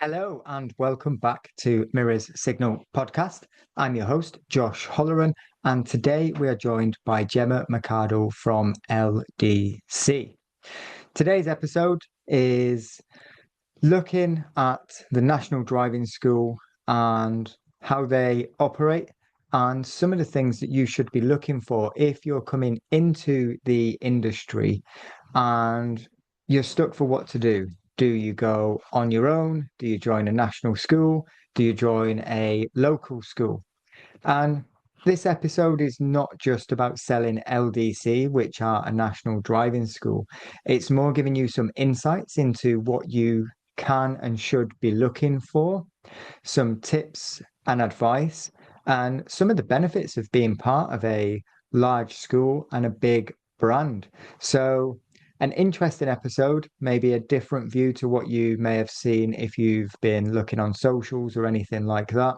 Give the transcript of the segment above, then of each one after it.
Hello and welcome back to Mirror's Signal podcast. I'm your host, Josh Holleran, and today we are joined by Gemma McArdle from LDC. Today's episode is looking at the National Driving School and how they operate and some of the things that you should be looking for if you're coming into the industry and you're stuck for what to do. Do you go on your own? Do you join a national school? Do you join a local school? And this episode is not just about selling LDC, which are a national driving school. It's more giving you some insights into what you can and should be looking for, some tips and advice, and some of the benefits of being part of a large school and a big brand. So, an interesting episode, maybe a different view to what you may have seen if you've been looking on socials or anything like that.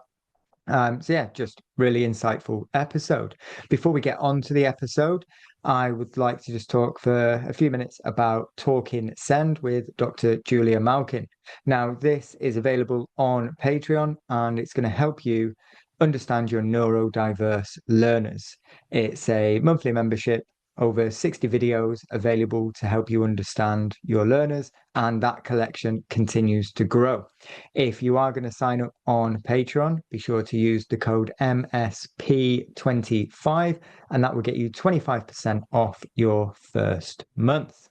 So yeah, just really insightful episode. Before we get on to the episode, I would like to just talk for a few minutes about Talking Send with Dr. Julia Malkin. Now, this is available on Patreon and it's going to help you understand your neurodiverse learners. It's a monthly membership, over 60 videos available to help you understand your learners, and that collection continues to grow. If you are going to sign up on Patreon, be sure to use the code MSP25 and that will get you 25% off your first month.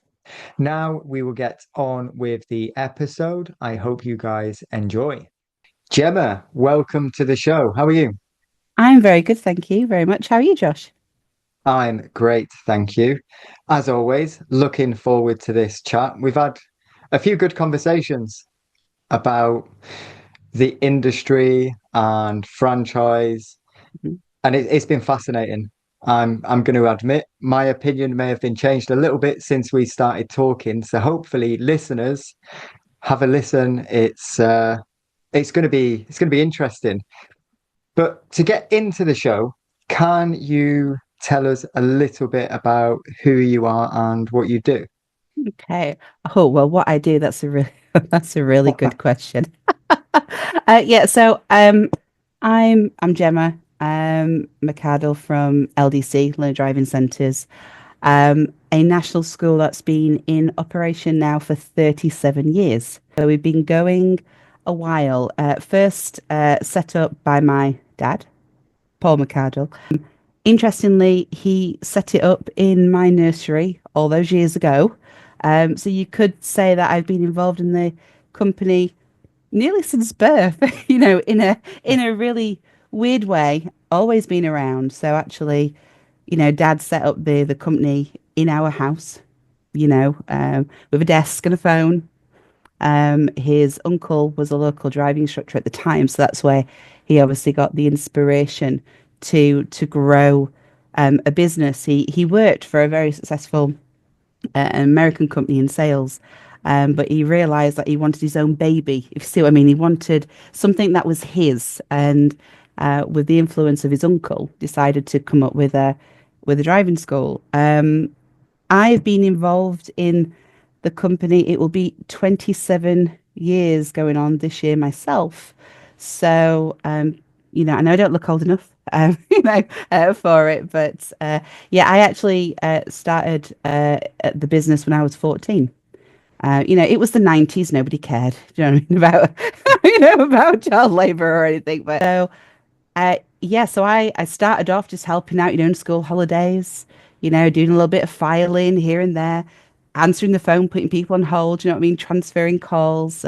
Now we will get on with the episode. I hope you guys enjoy. Gemma, welcome to the show. How are you? I'm very good, thank you very much. How are you, Josh? I'm great, thank you. As always, looking forward to this chat. We've had a few good conversations about the industry and franchise, Mhm. and it's been fascinating. I'm going to admit my opinion may have been changed a little bit since we started talking. So hopefully, listeners have a listen. It's going to be interesting. But to get into the show, can you tell us a little bit about who you are and what you do? Okay. Oh, well, what I do, that's a really that's a really good question. I'm Gemma McArdle from LDC, Learner Driving Centres, a national school that's been in operation now for 37 years. So we've been going a while. First set up by my dad, Paul McArdle. Interestingly, he set it up in my nursery all those years ago. So you could say that I've been involved in the company nearly since birth, in a really weird way, always been around. So actually, Dad set up the company in our house, with a desk and a phone. His uncle was a local driving instructor at the time, so that's where he obviously got the inspiration to grow a business. He worked for a very successful American company in sales, but he realized that he wanted his own baby, if you see what I mean. He wanted something that was his, and with the influence of his uncle, decided to come up with a driving school. I've been involved in the company. It will be 27 years going on this year myself. So, I know I don't look old enough, for it, but yeah, I actually started at the business when I was 14. It was the 90s. Nobody cared, do you know what I mean, about, about child labor or anything. But so yeah, so I started off just helping out, in school holidays, doing a little bit of filing here and there, answering the phone, putting people on hold, you know what I mean, transferring calls,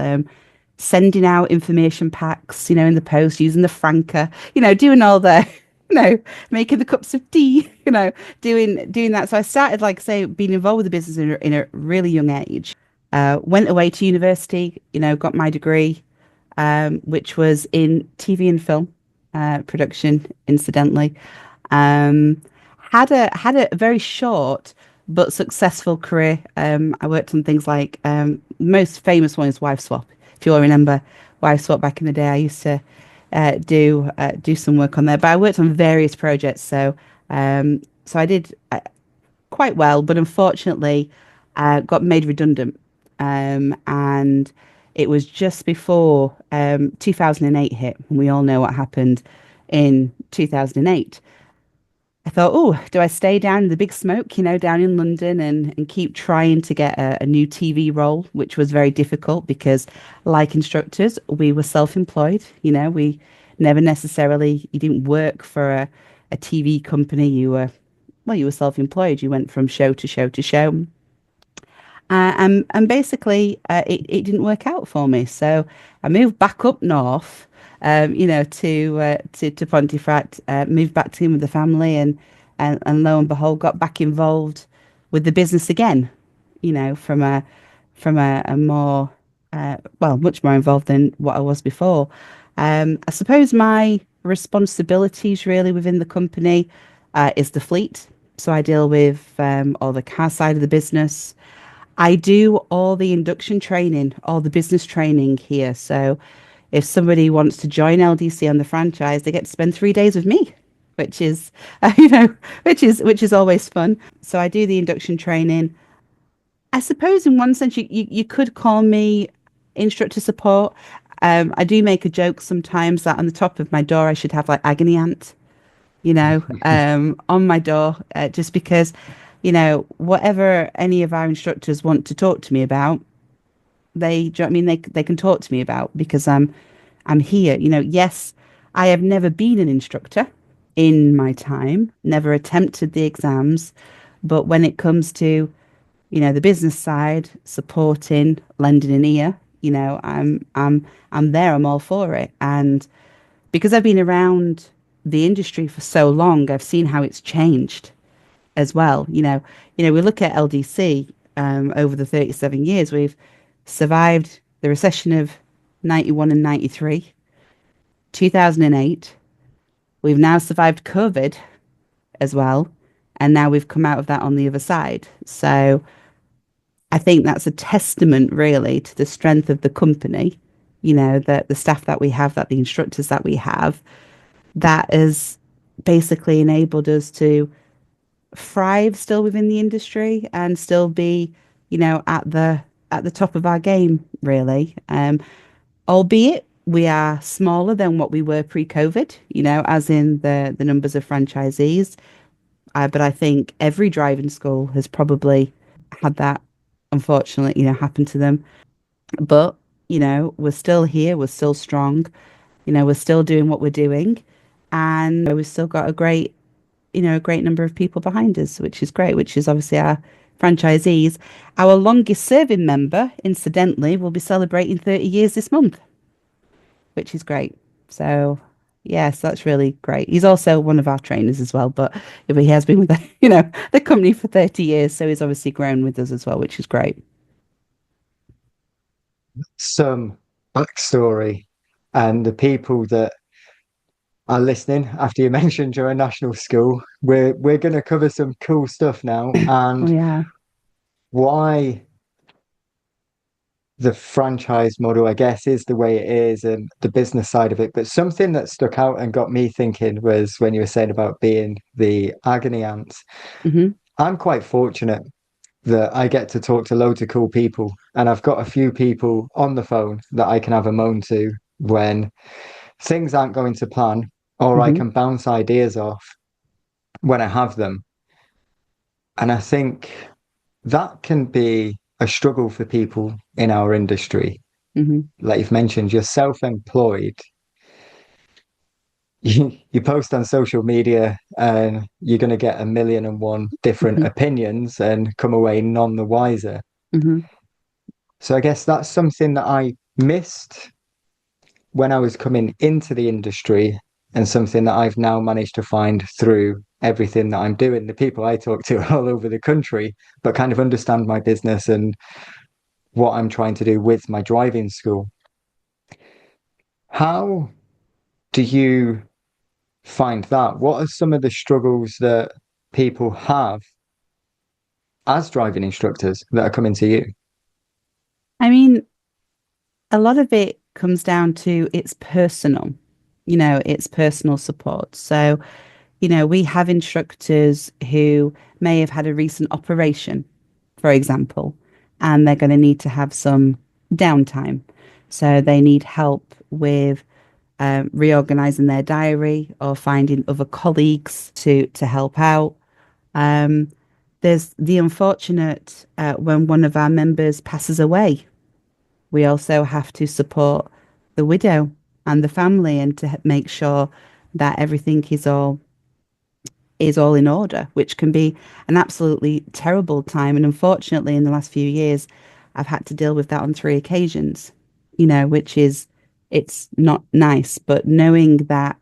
sending out information packs, in the post, using the franker, doing all the, making the cups of tea, doing that. So I started, like I say, being involved with the business in a really young age. Went away to university, got my degree, which was in TV and film production, incidentally. Um, had a very short but successful career. I worked on things like most famous one is Wife Swap. If you all remember Wife Swap back in the day, I used to do some work on there. But I worked on various projects, so I did quite well. But unfortunately, got made redundant, and it was just before 2008 hit, and we all know what happened in 2008. I thought, oh, do I stay down in the big smoke, down in London and keep trying to get a new TV role, which was very difficult because, like instructors, we were self-employed. We never necessarily, you didn't work for a TV company. You were self-employed. You went from show to show to show. And basically, it didn't work out for me. So I moved back up north, to Pontefract, moved back to with the family, and lo and behold, got back involved with the business again. From a more much more involved than what I was before. I suppose my responsibilities really within the company is the fleet. So I deal with all the car side of the business. I do all the induction training, all the business training here. So if somebody wants to join LDC on the franchise, they get to spend 3 days with me, which is, which is always fun. So I do the induction training. I suppose in one sense you could call me instructor support. I do make a joke sometimes that on the top of my door I should have like agony aunt, on my door, just because, whatever any of our instructors want to talk to me about, do you know what I mean? They can talk to me about because I'm here. Yes, I have never been an instructor in my time, never attempted the exams, but when it comes to, the business side, supporting, lending an ear, I'm there. I'm all for it. And because I've been around the industry for so long, I've seen how it's changed as well. We look at LDC over the 37 years. We've survived the recession of 91 and 93, 2008. We've now survived COVID as well. And now we've come out of that on the other side. So I think that's a testament really to the strength of the company, that the staff that we have, that the instructors that we have, that has basically enabled us to thrive still within the industry and still be, at the top of our game, really. Albeit we are smaller than what we were pre-COVID, as in the numbers of franchisees. But I think every driving school has probably had that, unfortunately, happen to them. But, we're still here, we're still strong, we're still doing what we're doing, and we've still got a great number of people behind us, which is great, which is obviously our franchisees. Our longest serving member, incidentally, will be celebrating 30 years this month, which is great. So, yes, that's really great. He's also one of our trainers as well, but he has been with the company for 30 years, so he's obviously grown with us as well, which is great. Some backstory and the people that are listening after you mentioned you're a national school. We're going to cover some cool stuff now Oh, and yeah. why the franchise model, I guess, is the way it is and the business side of it. But something that stuck out and got me thinking was when you were saying about being the agony aunt. Hmm. I'm quite fortunate that I get to talk to loads of cool people, and I've got a few people on the phone that I can have a moan to when things aren't going to plan, or I Hmm. can bounce ideas off when I have them. And I think that can be a struggle for people in our industry. Hmm. Like you've mentioned, you're self-employed. You post on social media and you're going to get a million and one different Hmm. opinions and come away none the wiser. Hmm. So I guess that's something that I missed when I was coming into the industry and something that I've now managed to find through everything that I'm doing. The people I talk to all over the country, but kind of understand my business and what I'm trying to do with my driving school. How do you find that? What are some of the struggles that people have as driving instructors that are coming to you? I mean, a lot of it comes down to it's personal, it's personal support. So, we have instructors who may have had a recent operation, for example, and they're going to need to have some downtime. So they need help with reorganizing their diary or finding other colleagues to help out. Um, there's the unfortunate when one of our members passes away, we also have to support the widow and the family and to make sure that everything is all in order, which can be an absolutely terrible time. And unfortunately, in the last few years, I've had to deal with that on 3 occasions, which is, it's not nice. But knowing that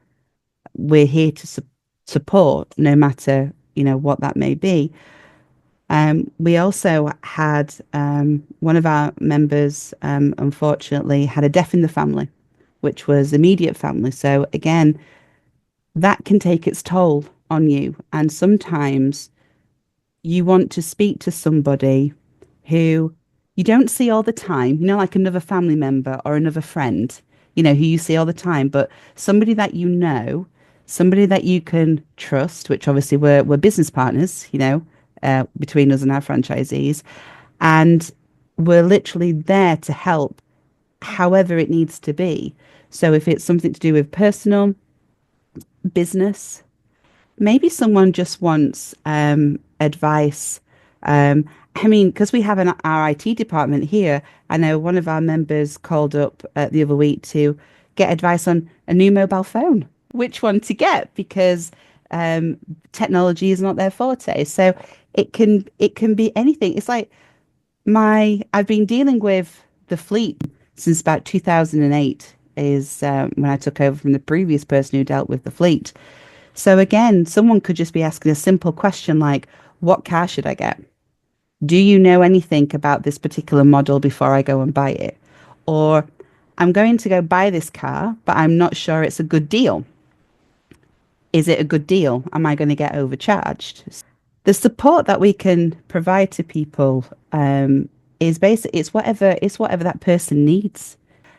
we're here to support, no matter, what that may be. We also had one of our members, unfortunately, had a death in the family, which was immediate family. So again, that can take its toll on you. And sometimes you want to speak to somebody who you don't see all the time, like another family member or another friend, who you see all the time, but somebody that somebody that you can trust, which obviously we're business partners, between us and our franchisees. And we're literally there to help however it needs to be. So if it's something to do with personal, business, maybe someone just wants advice. I mean, because we have our IT department here, I know one of our members called up the other week to get advice on a new mobile phone, which one to get, because technology is not their forte. So it can be anything. It's like I've been dealing with the fleet since about 2008 is when I took over from the previous person who dealt with the fleet. So again, someone could just be asking a simple question like, what car should I get? Do you know anything about this particular model before I go and buy it? Or I'm going to go buy this car, but I'm not sure it's a good deal. Is it a good deal? Am I going to get overcharged? The support that we can provide to people is basically it's whatever that person needs.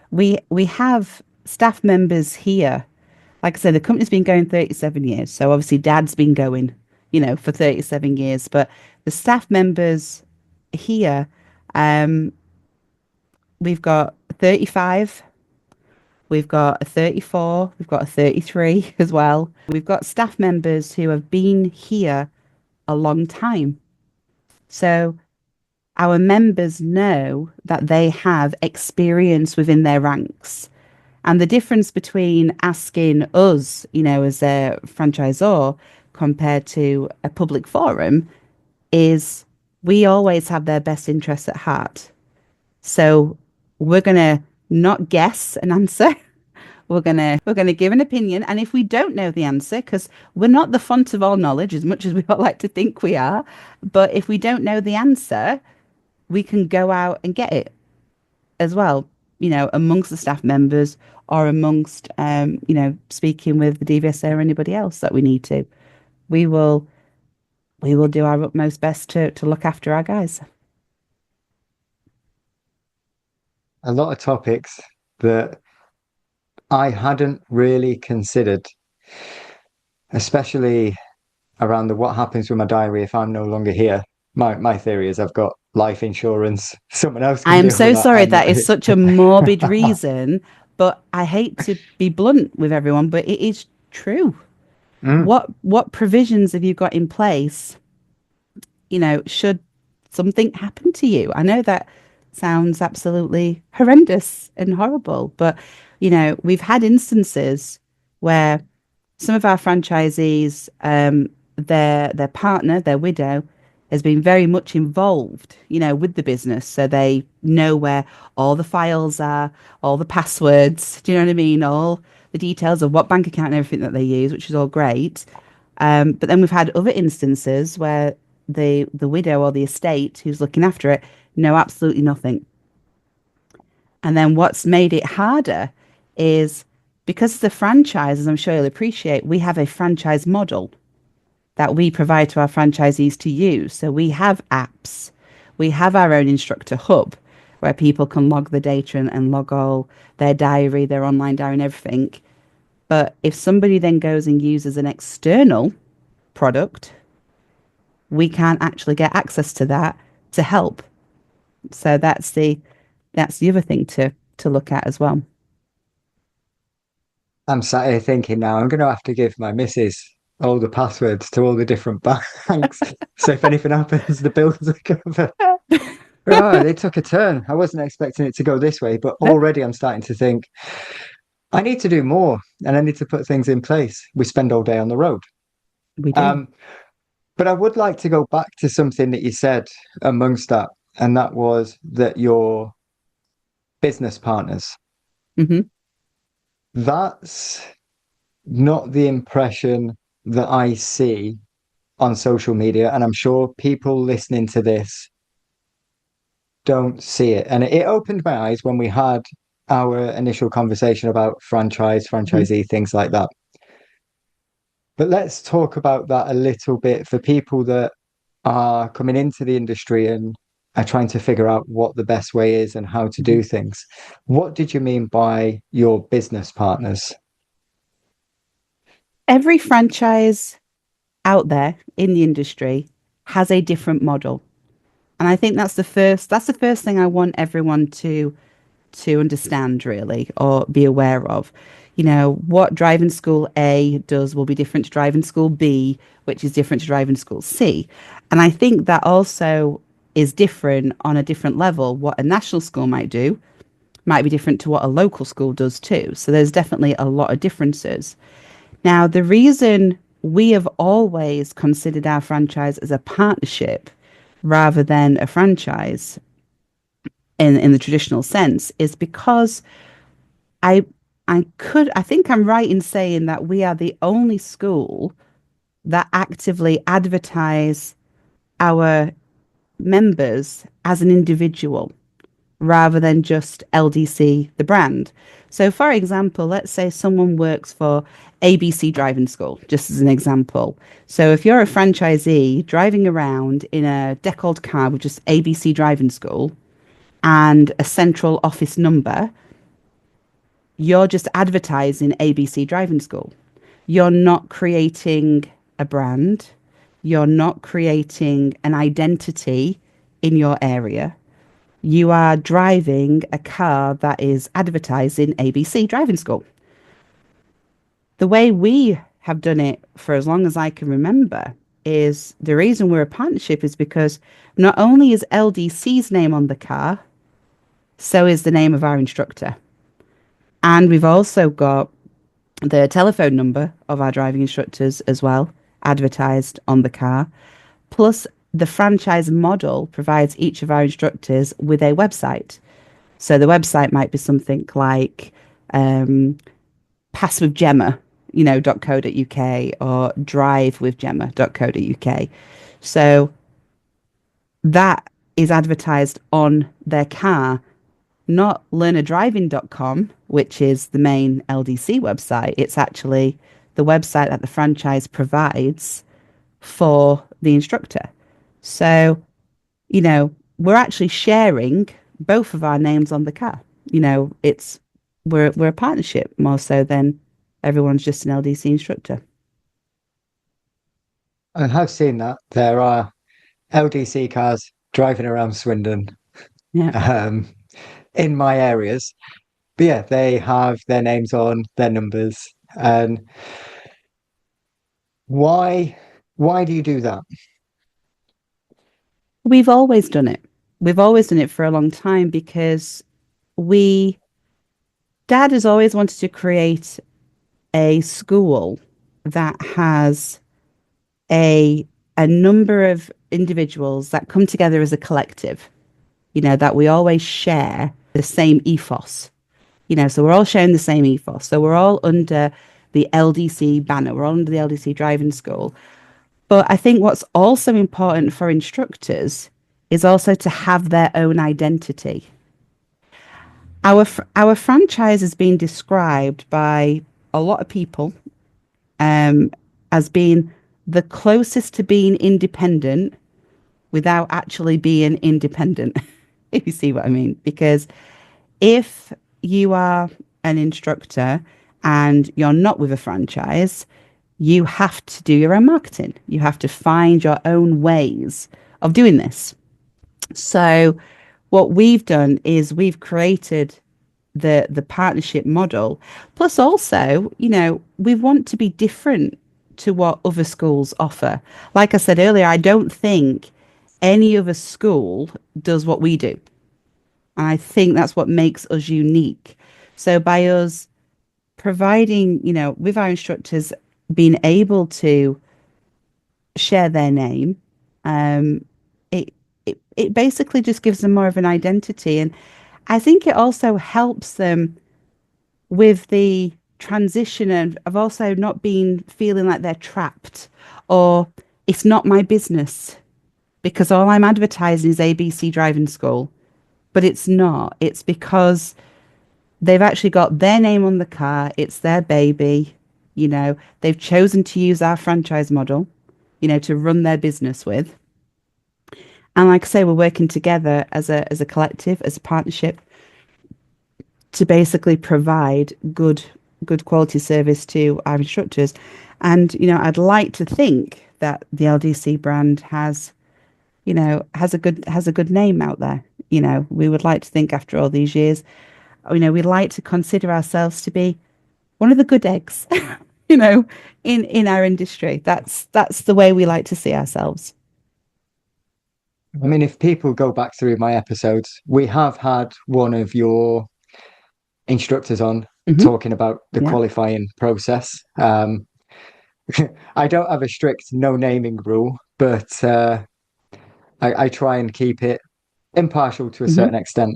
We have staff members here. Like I said, the company's been going 37 years. So obviously dad's been going, for 37 years. But the staff members here, we've got 35, we've got a 34, we've got a 33 as well. We've got staff members who have been here a long time. So our members know that they have experience within their ranks. And the difference between asking us, as a franchisor compared to a public forum is we always have their best interests at heart. So we're going to not guess an answer. We're going to give an opinion. And if we don't know the answer, because we're not the font of all knowledge as much as we all like to think we are, but if we don't know the answer, we can go out and get it as well, amongst the staff members or amongst, speaking with the DVSA or anybody else that we need to. We will do our utmost best to look after our guys. A lot of topics that I hadn't really considered, especially around what happens with my diary if I'm no longer here. My theory is I've got life insurance. Someone else can I'm deal so with that. sorry. That is such a morbid reason, but I hate to be blunt with everyone, but it is true. Mm. What provisions have you got in place, should something happen to you? I know that sounds absolutely horrendous and horrible, but, we've had instances where some of our franchisees, their partner, their widow, has been very much involved, with the business. So they know where all the files are, all the passwords, do you know what I mean? All the details of what bank account and everything that they use, which is all great. But then we've had other instances where the widow or the estate who's looking after it know absolutely nothing. And then what's made it harder is because the franchise, as I'm sure you'll appreciate, we have a franchise model that we provide to our franchisees to use. So we have apps, we have our own Instructor hub where people can log the data and log all their diary, their online diary and everything. But if somebody then goes and uses an external product, we can't actually get access to that to help. So that's that's the other thing to look at as well. I'm sat here thinking now I'm going to have to give my missus all the passwords to all the different banks. So if anything happens, the bills are covered. Oh, they took a turn. I wasn't expecting it to go this way, but already I'm starting to think I need to do more and I need to put things in place. We spend all day on the road. We do. But I would like to go back to something that you said amongst that, and that was that your business partners. Hmm. That's not the impression that I see on social media. And I'm sure people listening to this don't see it. And it opened my eyes when we had our initial conversation about franchisee, things like that. But let's talk about that a little bit for people that are coming into the industry and are trying to figure out what the best way is and how to do things. What did you mean by your business partners? Every franchise out there in the industry has a different model. And I think that's the first thing I want everyone to understand really or be aware of. You know, what driving school A does will be different to driving school B, which is different to driving school C. And I think that also is different on a different level. What a national school might do might be different to what a local school does too. So there's definitely a lot of differences. Now, the reason we have always considered our franchise as a partnership rather than a franchise in the traditional sense is because I I think I'm right in saying that we are the only school that actively advertise our members as an individual rather than just LDC, the brand. So, for example, let's say someone works for ABC Driving School, just as an example. So, if you're a franchisee driving around in a deckled car with just ABC Driving School and a central office number, you're just advertising ABC Driving School. You're not creating a brand. You're not creating an identity in your area. You are driving a car that is advertising ABC Driving School. The way we have done it for as long as I can remember is the reason we're a partnership is because not only is LDC's name on the car, so is the name of our instructor. And we've also got the telephone number of our driving instructors as well, advertised on the car. Plus, the franchise model provides each of our instructors with a website. So the website might be something like passwithgemma, .co.uk or drivewithgemma.co.uk. So that is advertised on their car, not learnerdriving.com, which is the main LDC website. It's actually the website that the franchise provides for the instructor. So, we're actually sharing both of our names on the car. It's we're a partnership more so than everyone's just an LDC instructor. I have seen that. There are LDC cars driving around Swindon Yeah. in my areas. But yeah, they have their names on, their numbers. And why do you do that? We've always done it. We've always done it for a long time because we Dad has always wanted to create a school that has a a number of individuals that come together as a collective, that we always share the same ethos. So we're all sharing the same ethos. So we're all under the LDC banner. We're all under the LDC driving school. But I think what's also important for instructors is also to have their own identity. Our franchise has been described by a lot of people as being the closest to being independent without actually being independent, if you see what I mean. Because if you are an instructor and you're not with a franchise, you have to do your own marketing. You have to find your own ways of doing this. So what we've done is we've created the partnership model. Plus, also, we want to be different to what other schools offer. Like I said earlier, I don't think any other school does what we do. And I think that's what makes us unique. So by us providing, with our instructors being able to share their name, um, it, it basically just gives them more of an identity. And I think it also helps them with the transition of also not being feeling like they're trapped or it's not my business because all I'm advertising is ABC driving school. But it's not. It's because they've actually got their name on the car. It's their baby. They've chosen to use our franchise model, to run their business with. And like I say, we're working together as a collective, as a partnership, to basically provide good quality service to our instructors. And I'd like to think that the LDC brand has a good name out there. We would like to think after all these years, we'd like to consider ourselves to be one of the good eggs, in our industry. That's the way we like to see ourselves. I mean, if people go back through my episodes, we have had one of your instructors on Hmm. talking about the Yeah. qualifying process. I don't have a strict no naming rule, but I try and keep it impartial to a Hmm. certain extent.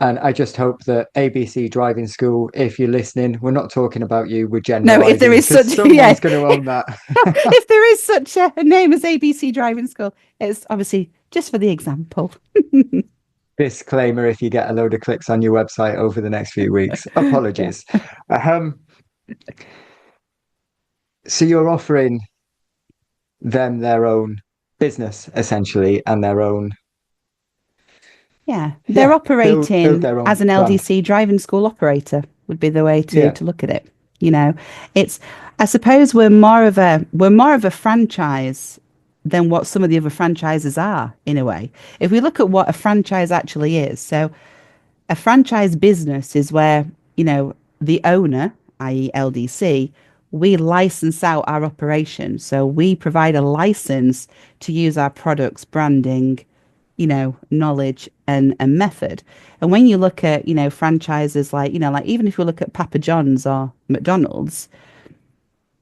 And I just hope that ABC Driving School, if you're listening, we're not talking about you, we're No, if there generalizing is because such, yeah, someone's going to own that. if there is such a name as ABC Driving School, it's obviously just for the example. Disclaimer if you get a load of clicks on your website over the next few weeks. Yeah. Apologies. Um, so you're offering them their own business essentially and their own, Yeah, they're yeah, build operating their own as an brand. LDC driving school operator would be the way to Yeah. to look at it. You know, it's I suppose we're more of a franchise than what some of the other franchises are in a way. If we look at what a franchise actually is, so a franchise business is where, the owner, i.e. LDC, we license out our operation. So we provide a license to use our products, branding, knowledge and method. And when you look at, franchises like, like even if you look at Papa John's or McDonald's,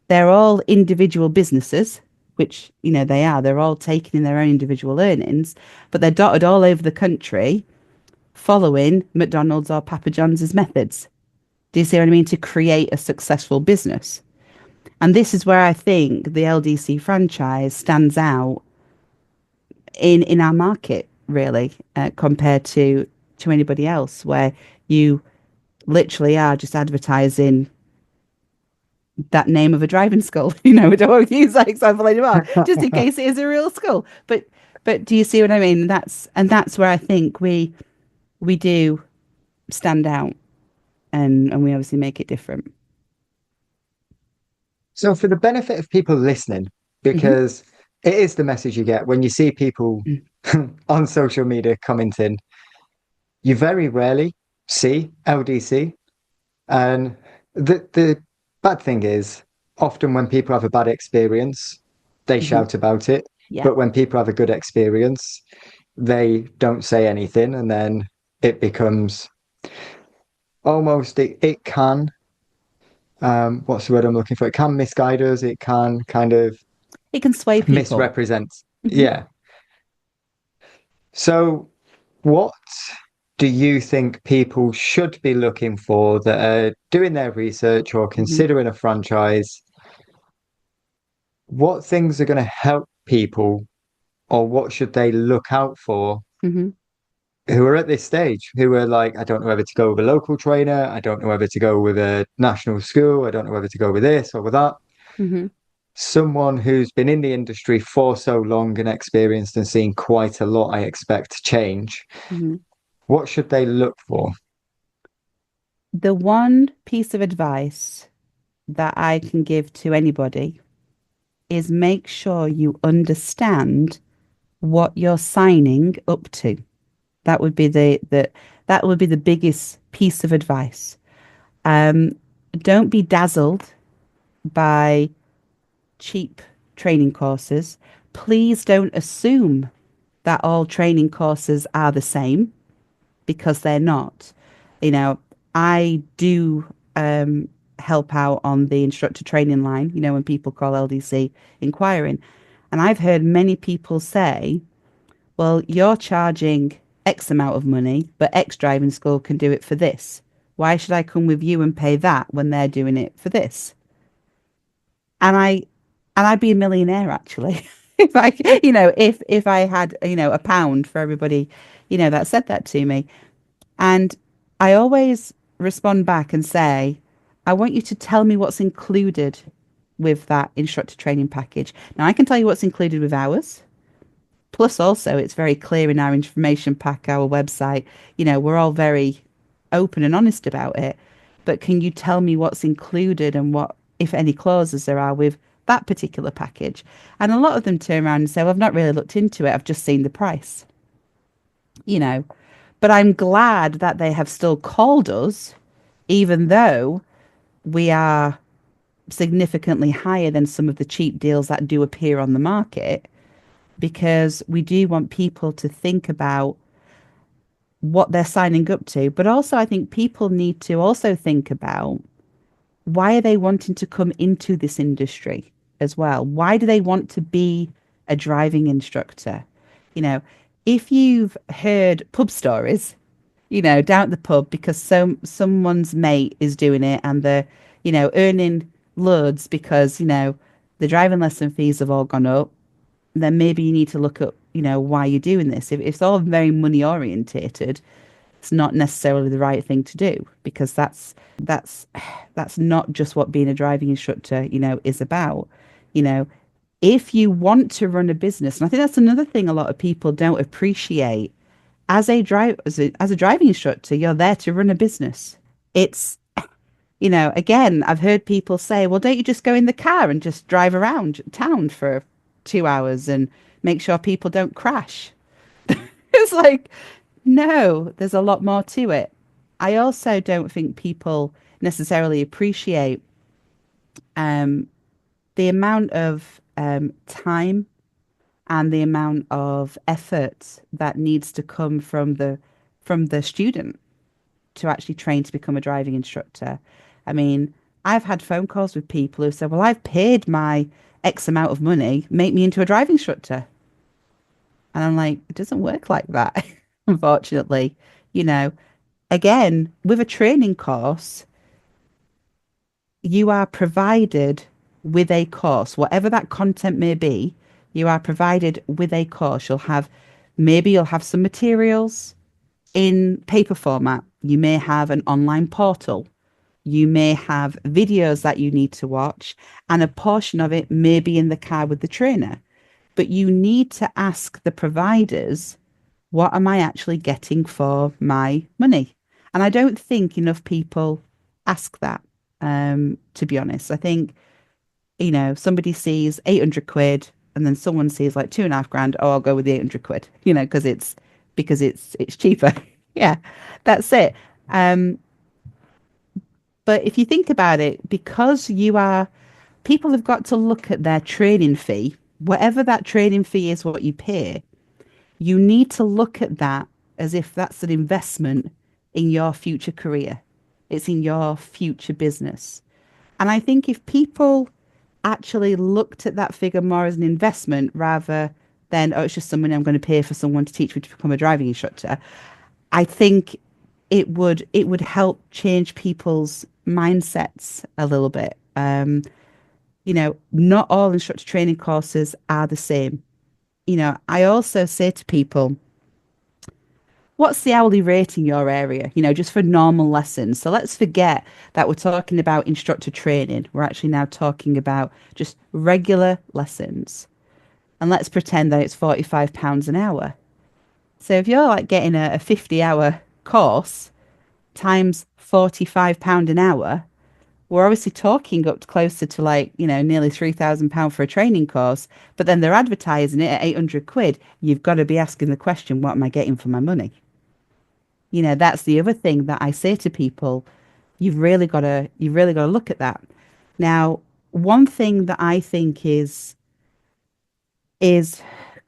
they're all individual businesses, which, they are. They're all taking in their own individual earnings, but they're dotted all over the country following McDonald's or Papa John's methods. Do you see what I mean? To create a successful business. And this is where I think the LDC franchise stands out in our market, really, compared to anybody else, where you literally are just advertising that name of a driving school. We don't want to use that example anymore, just in case it is a real school. But do you see what I mean? That's where I think we do stand out, and we obviously make it different. So for the benefit of people listening, Hmm. because it is the message you get when you see people on social media commenting, you very rarely see LDC. And the bad thing is, often when people have a bad experience, they Hmm. shout about it. Yeah. But when people have a good experience, they don't say anything. And then it becomes almost, it can, what's the word I'm looking for? It can misguide us. It can kind of It can sway people. misrepresent. Hmm. Yeah. So, what do you think people should be looking for that are doing their research or Hmm. considering a franchise? What things are going to help people, or what should they look out for Hmm. who are at this stage, who are like, I don't know whether to go with a local trainer, I don't know whether to go with a national school, I don't know whether to go with this or with that. Hmm. Someone who's been in the industry for so long and experienced and seen quite a lot, I expect, change. Hmm. What should they look for? The one piece of advice that I can give to anybody is make sure you understand what you're signing up to. That would be that would be the biggest piece of advice. Um, don't be dazzled by cheap training courses. Please don't assume that all training courses are the same because they're not. You know, I do help out on the instructor training line, when people call LDC inquiring. And I've heard many people say, well, you're charging X amount of money, but X driving school can do it for this. Why should I come with you and pay that when they're doing it for this? And I'd be a millionaire actually if if I had, a pound for everybody, that said that to me. And I always respond back and say, I want you to tell me what's included with that instructor training package. Now, I can tell you what's included with ours. Plus, also, it's very clear in our information pack, our website. We're all very open and honest about it. But can you tell me what's included and what, if any, clauses there are with that particular package? And a lot of them turn around and say, well, I've not really looked into it. I've just seen the price. you know. But I'm glad that they have still called us, even though we are significantly higher than some of the cheap deals that do appear on the market, because we do want people to think about what they're signing up to. But also, I think people need to also think about, why are they wanting to come into this industry as well? Why do they want to be a driving instructor? You know, if you've heard pub stories, down at the pub because someone's mate is doing it and they're, earning loads because, the driving lesson fees have all gone up, then maybe you need to look at, why you're doing this. If it's all very money orientated, it's not necessarily the right thing to do, because that's not just what being a driving instructor, is about. If you want to run a business, and I think that's another thing a lot of people don't appreciate, as a driving instructor, you're there to run a business. It's, again, I've heard people say, well, don't you just go in the car and just drive around town for 2 hours and make sure people don't crash? It's like, no, there's a lot more to it. I also don't think people necessarily appreciate the amount of time and the amount of effort that needs to come from the student to actually train to become a driving instructor. I mean, I've had phone calls with people who said, well, I've paid my X amount of money, make me into a driving instructor. And I'm like, it doesn't work like that, unfortunately. You know, Again, with a training course, you are provided with a course, whatever that content may be, you are provided with a course. Maybe you'll have some materials in paper format. You may have an online portal. You may have videos that you need to watch, and a portion of it may be in the car with the trainer. But you need to ask the providers, what am I actually getting for my money? And I don't think enough people ask that, to be honest. I think, somebody sees 800 quid and then someone sees like 2.5 grand. Oh, I'll go with the 800 quid, because it's cheaper. Yeah, that's it. But if you think about it, because people have got to look at their training fee, whatever that training fee is, what you pay, you need to look at that as if that's an investment in your future career. It's in your future business. And I think if people actually looked at that figure more as an investment rather than, oh, it's just some money I'm going to pay for someone to teach me to become a driving instructor, I think it would help change people's mindsets a little bit. Not all instructor training courses are the same. I also say to people, what's the hourly rate in your area, just for normal lessons? So let's forget that we're talking about instructor training. We're actually now talking about just regular lessons. And let's pretend that it's £45 an hour. So if you're like getting a 50-hour course times £45 an hour, we're obviously talking up to closer to nearly £3,000 for a training course, but then they're advertising it at 800 quid. You've got to be asking the question, what am I getting for my money? That's the other thing that I say to people. You've really got to look at that. Now, one thing that I think is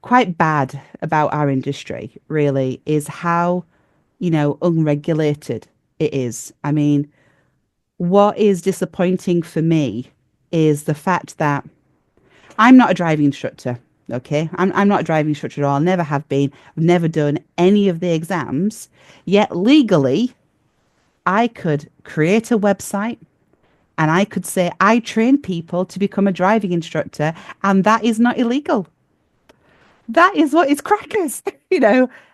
quite bad about our industry, really, is how, unregulated it is. I mean, what is disappointing for me is the fact that I'm not a driving instructor. Okay. I'm not a driving instructor at all. Never have been. I've never done any of the exams. Yet legally, I could create a website and I could say I train people to become a driving instructor, and that is not illegal. That is what is crackers,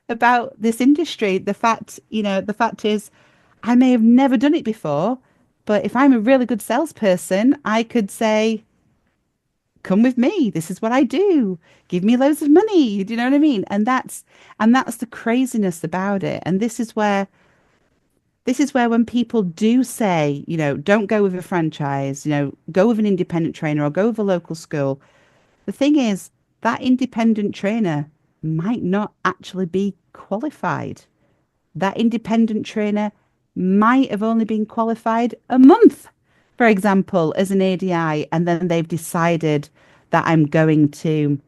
about this industry. The fact is, I may have never done it before, but if I'm a really good salesperson, I could say, come with me. This is what I do. Give me loads of money. Do you know what I mean? And that's the craziness about it. And this is where when people do say, don't go with a franchise, go with an independent trainer or go with a local school. The thing is, that independent trainer might not actually be qualified. That independent trainer might have only been qualified a month, for example, as an ADI, and then they've decided that I'm going to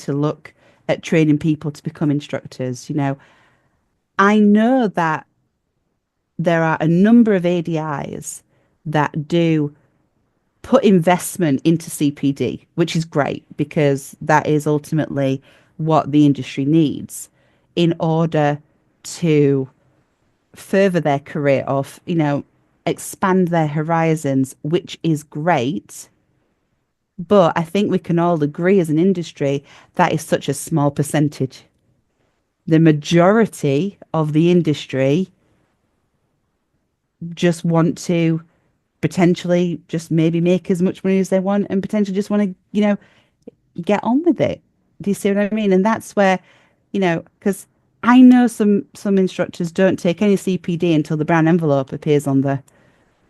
look at training people to become instructors. I know that there are a number of ADIs that do put investment into CPD, which is great because that is ultimately what the industry needs in order to further their career off, expand their horizons, which is great. But I think we can all agree as an industry that is such a small percentage. The majority of the industry just want to potentially just maybe make as much money as they want and potentially just want to, get on with it. Do you see what I mean? And that's where, because I know some instructors don't take any CPD until the brown envelope appears on the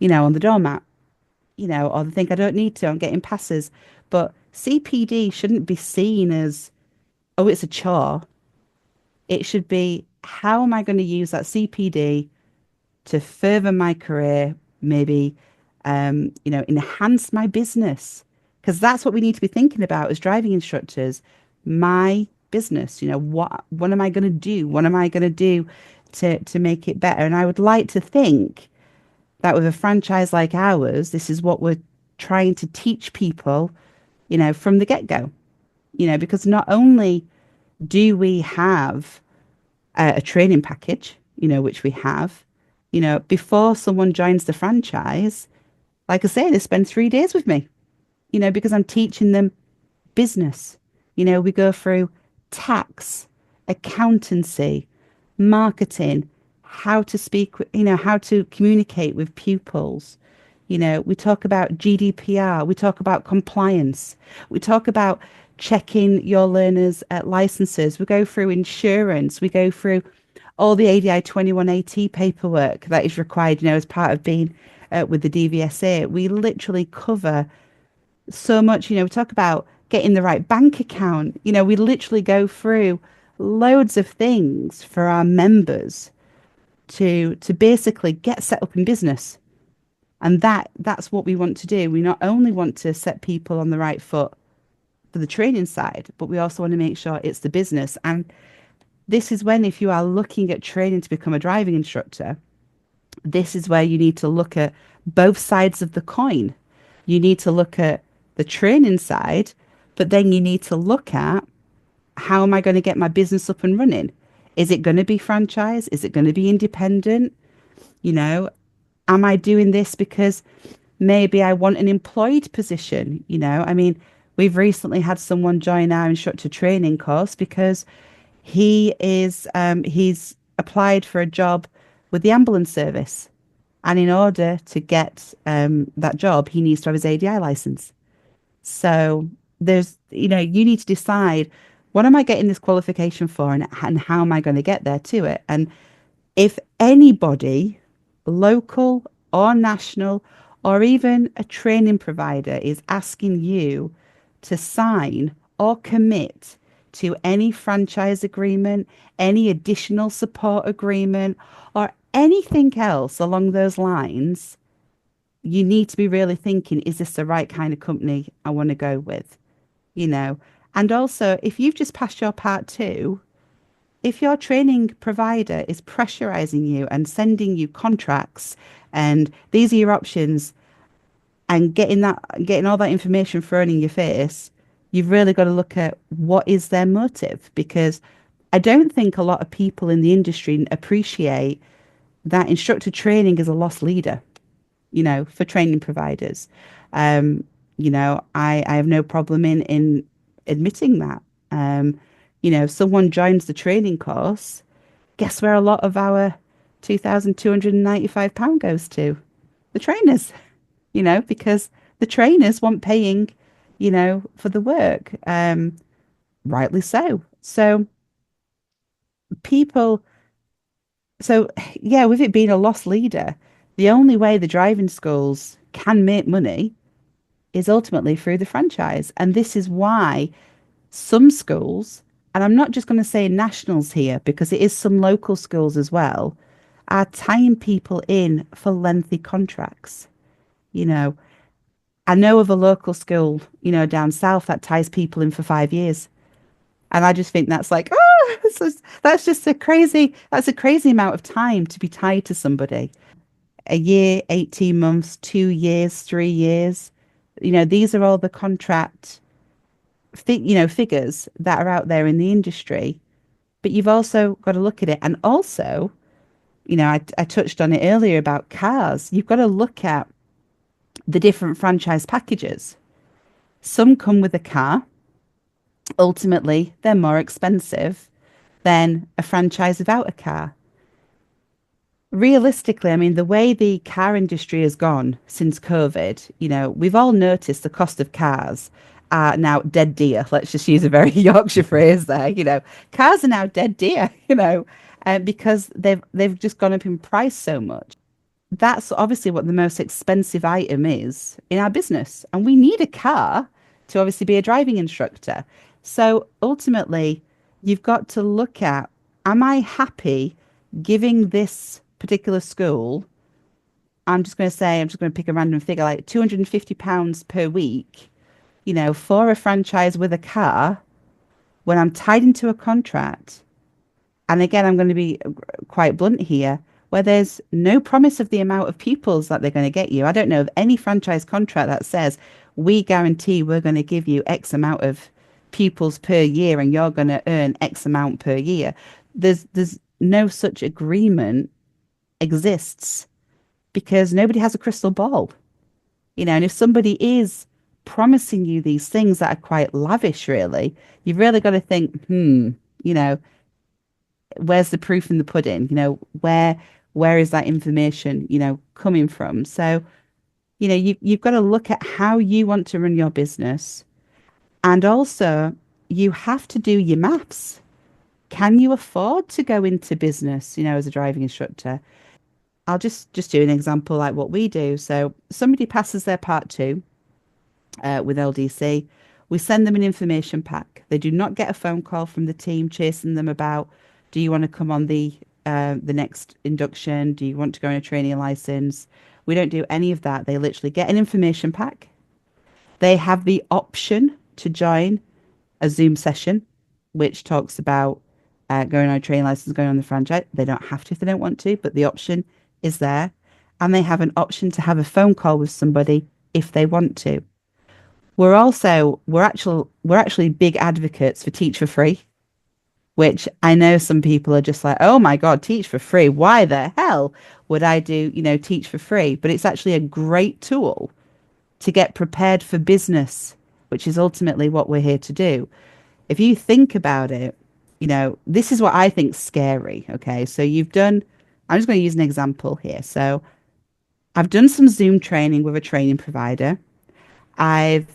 doormat, or they think I don't need to, I'm getting passes. But CPD shouldn't be seen as, oh, it's a chore. It should be, how am I going to use that CPD to further my career, maybe, enhance my business? Because that's what we need to be thinking about as driving instructors. My business, what am I going to do? What am I going to do to make it better? And I would like to think that with a franchise like ours, this is what we're trying to teach people, from the get-go, because not only do we have a training package, which we have, before someone joins the franchise, like I say, they spend 3 days with me, because I'm teaching them business. We go through tax, accountancy, marketing, how to speak, how to communicate with pupils. We talk about GDPR, we talk about compliance, we talk about checking your learners' licenses, we go through insurance, we go through all the ADI 21AT paperwork that is required, as part of being with the DVSA. We literally cover so much. We talk about getting the right bank account. We literally go through loads of things for our members to basically get set up in business. And that's what we want to do. We not only want to set people on the right foot for the training side, but we also want to make sure it's the business. And this is when, if you are looking at training to become a driving instructor, this is where you need to look at both sides of the coin. You need to look at the training side, but then you need to look at, how am I going to get my business up and running? Is it going to be franchise? Is it going to be independent? Am I doing this because maybe I want an employed position? I mean, we've recently had someone join our instructor training course because he's applied for a job with the ambulance service. And in order to get that job, he needs to have his ADI license. So you need to decide, what am I getting this qualification for, and how am I going to get there to it? And if anybody, local or national, or even a training provider, is asking you to sign or commit to any franchise agreement, any additional support agreement, or anything else along those lines, you need to be really thinking, is this the right kind of company I want to go with? You know, and also if you've just passed your part two, if your training provider is pressurizing you and sending you contracts and these are your options and getting all that information thrown in your face, you've really got to look at what is their motive, because I don't think a lot of people in the industry appreciate that instructor training is a loss leader, for training providers. Um, I have no problem in admitting that. If someone joins the training course, guess where a lot of our £2,295 goes to? The trainers, because the trainers want paying, for the work. Rightly so. So people, so yeah, with it being a loss leader, the only way the driving schools can make money is ultimately through the franchise. And this is why some schools, and I'm not just going to say nationals here because it is some local schools as well, are tying people in for lengthy contracts. You know, I know of a local school, down south that ties people in for 5 years. And I just think that's like, oh, that's just that's a crazy amount of time to be tied to somebody. A year, 18 months, 2 years, 3 years. These are all the figures that are out there in the industry. But you've also got to look at it. And also, I touched on it earlier about cars. You've got to look at the different franchise packages. Some come with a car. Ultimately, they're more expensive than a franchise without a car. Realistically, I mean, the way the car industry has gone since COVID, we've all noticed the cost of cars are now dead dear. Let's just use a very Yorkshire phrase there. Cars are now dead dear, because they've just gone up in price so much. That's obviously what the most expensive item is in our business. And we need a car to obviously be a driving instructor. So ultimately, you've got to look at, am I happy giving this particular school, I'm just going to pick a random figure, like £250 per week, for a franchise with a car when I'm tied into a contract. And again, I'm going to be quite blunt here, where there's no promise of the amount of pupils that they're going to get you. I don't know of any franchise contract that says we guarantee we're going to give you X amount of pupils per year and you're going to earn X amount per year. There's no such agreement exists because nobody has a crystal ball. And if somebody is promising you these things that are quite lavish, really, you've really got to think, where's the proof in the pudding? Where is that information, coming from? So, you've got to look at how you want to run your business. And also, you have to do your maths. Can you afford to go into business, as a driving instructor? I'll just do an example like what we do. So somebody passes their part two with LDC. We send them an information pack. They do not get a phone call from the team chasing them about, do you want to come on the next induction? Do you want to go on a training license? We don't do any of that. They literally get an information pack. They have the option to join a Zoom session, which talks about going on a training license, going on the franchise. They don't have to if they don't want to, but the option is there. And they have an option to have a phone call with somebody if they want to. We're actually big advocates for teach for free, which I know some people are just like, oh my God, teach for free. Why the hell would I do, teach for free? But it's actually a great tool to get prepared for business, which is ultimately what we're here to do. If you think about it, this is what I think scary. Okay. So I'm just going to use an example here. So I've done some Zoom training with a training provider. I've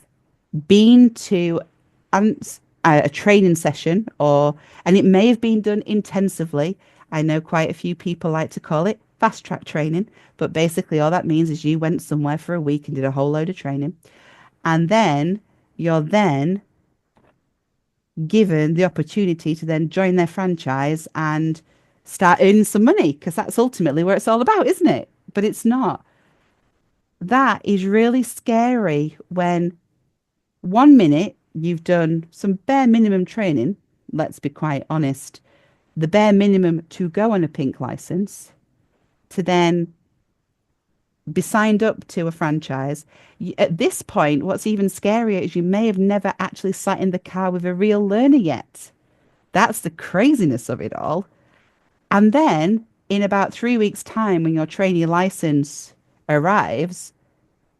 been to a training session and it may have been done intensively. I know quite a few people like to call it fast track training, but basically all that means is you went somewhere for a week and did a whole load of training. And then you're then given the opportunity to then join their franchise and start earning some money, because that's ultimately where it's all about, isn't it? But it's not. That is really scary when 1 minute you've done some bare minimum training, let's be quite honest, the bare minimum to go on a pink license, to then be signed up to a franchise. At this point, what's even scarier is you may have never actually sat in the car with a real learner yet. That's the craziness of it all. And then in about 3 weeks' time, when your trainee license arrives,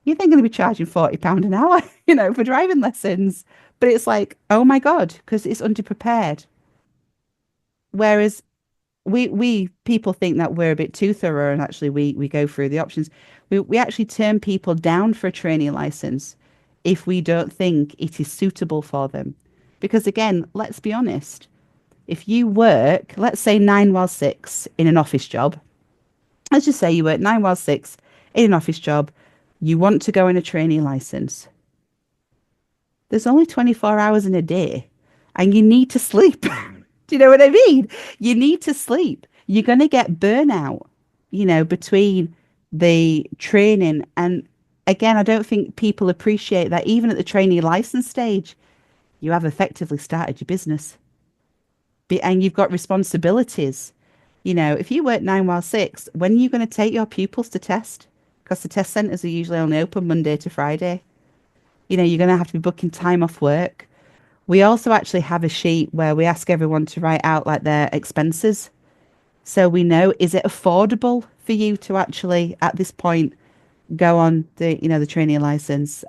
you're then going to be charging £40 an hour, for driving lessons. But it's like, oh my God, because it's underprepared. Whereas we people think that we're a bit too thorough, and actually we go through the options. We actually turn people down for a training license if we don't think it is suitable for them. Because again, let's be honest, if you work, let's say 9 while 6 in an office job, let's just say you work 9 while 6 in an office job, you want to go in a training license. There's only 24 hours in a day and you need to sleep. Do you know what I mean? You need to sleep. You're going to get burnout, between the training. And again, I don't think people appreciate that even at the trainee license stage, you have effectively started your business and you've got responsibilities. If you work 9 while 6, when are you going to take your pupils to test? Because the test centres are usually only open Monday to Friday. You're going to have to be booking time off work. We also actually have a sheet where we ask everyone to write out like their expenses. So we know, is it affordable for you to actually at this point go on the training license?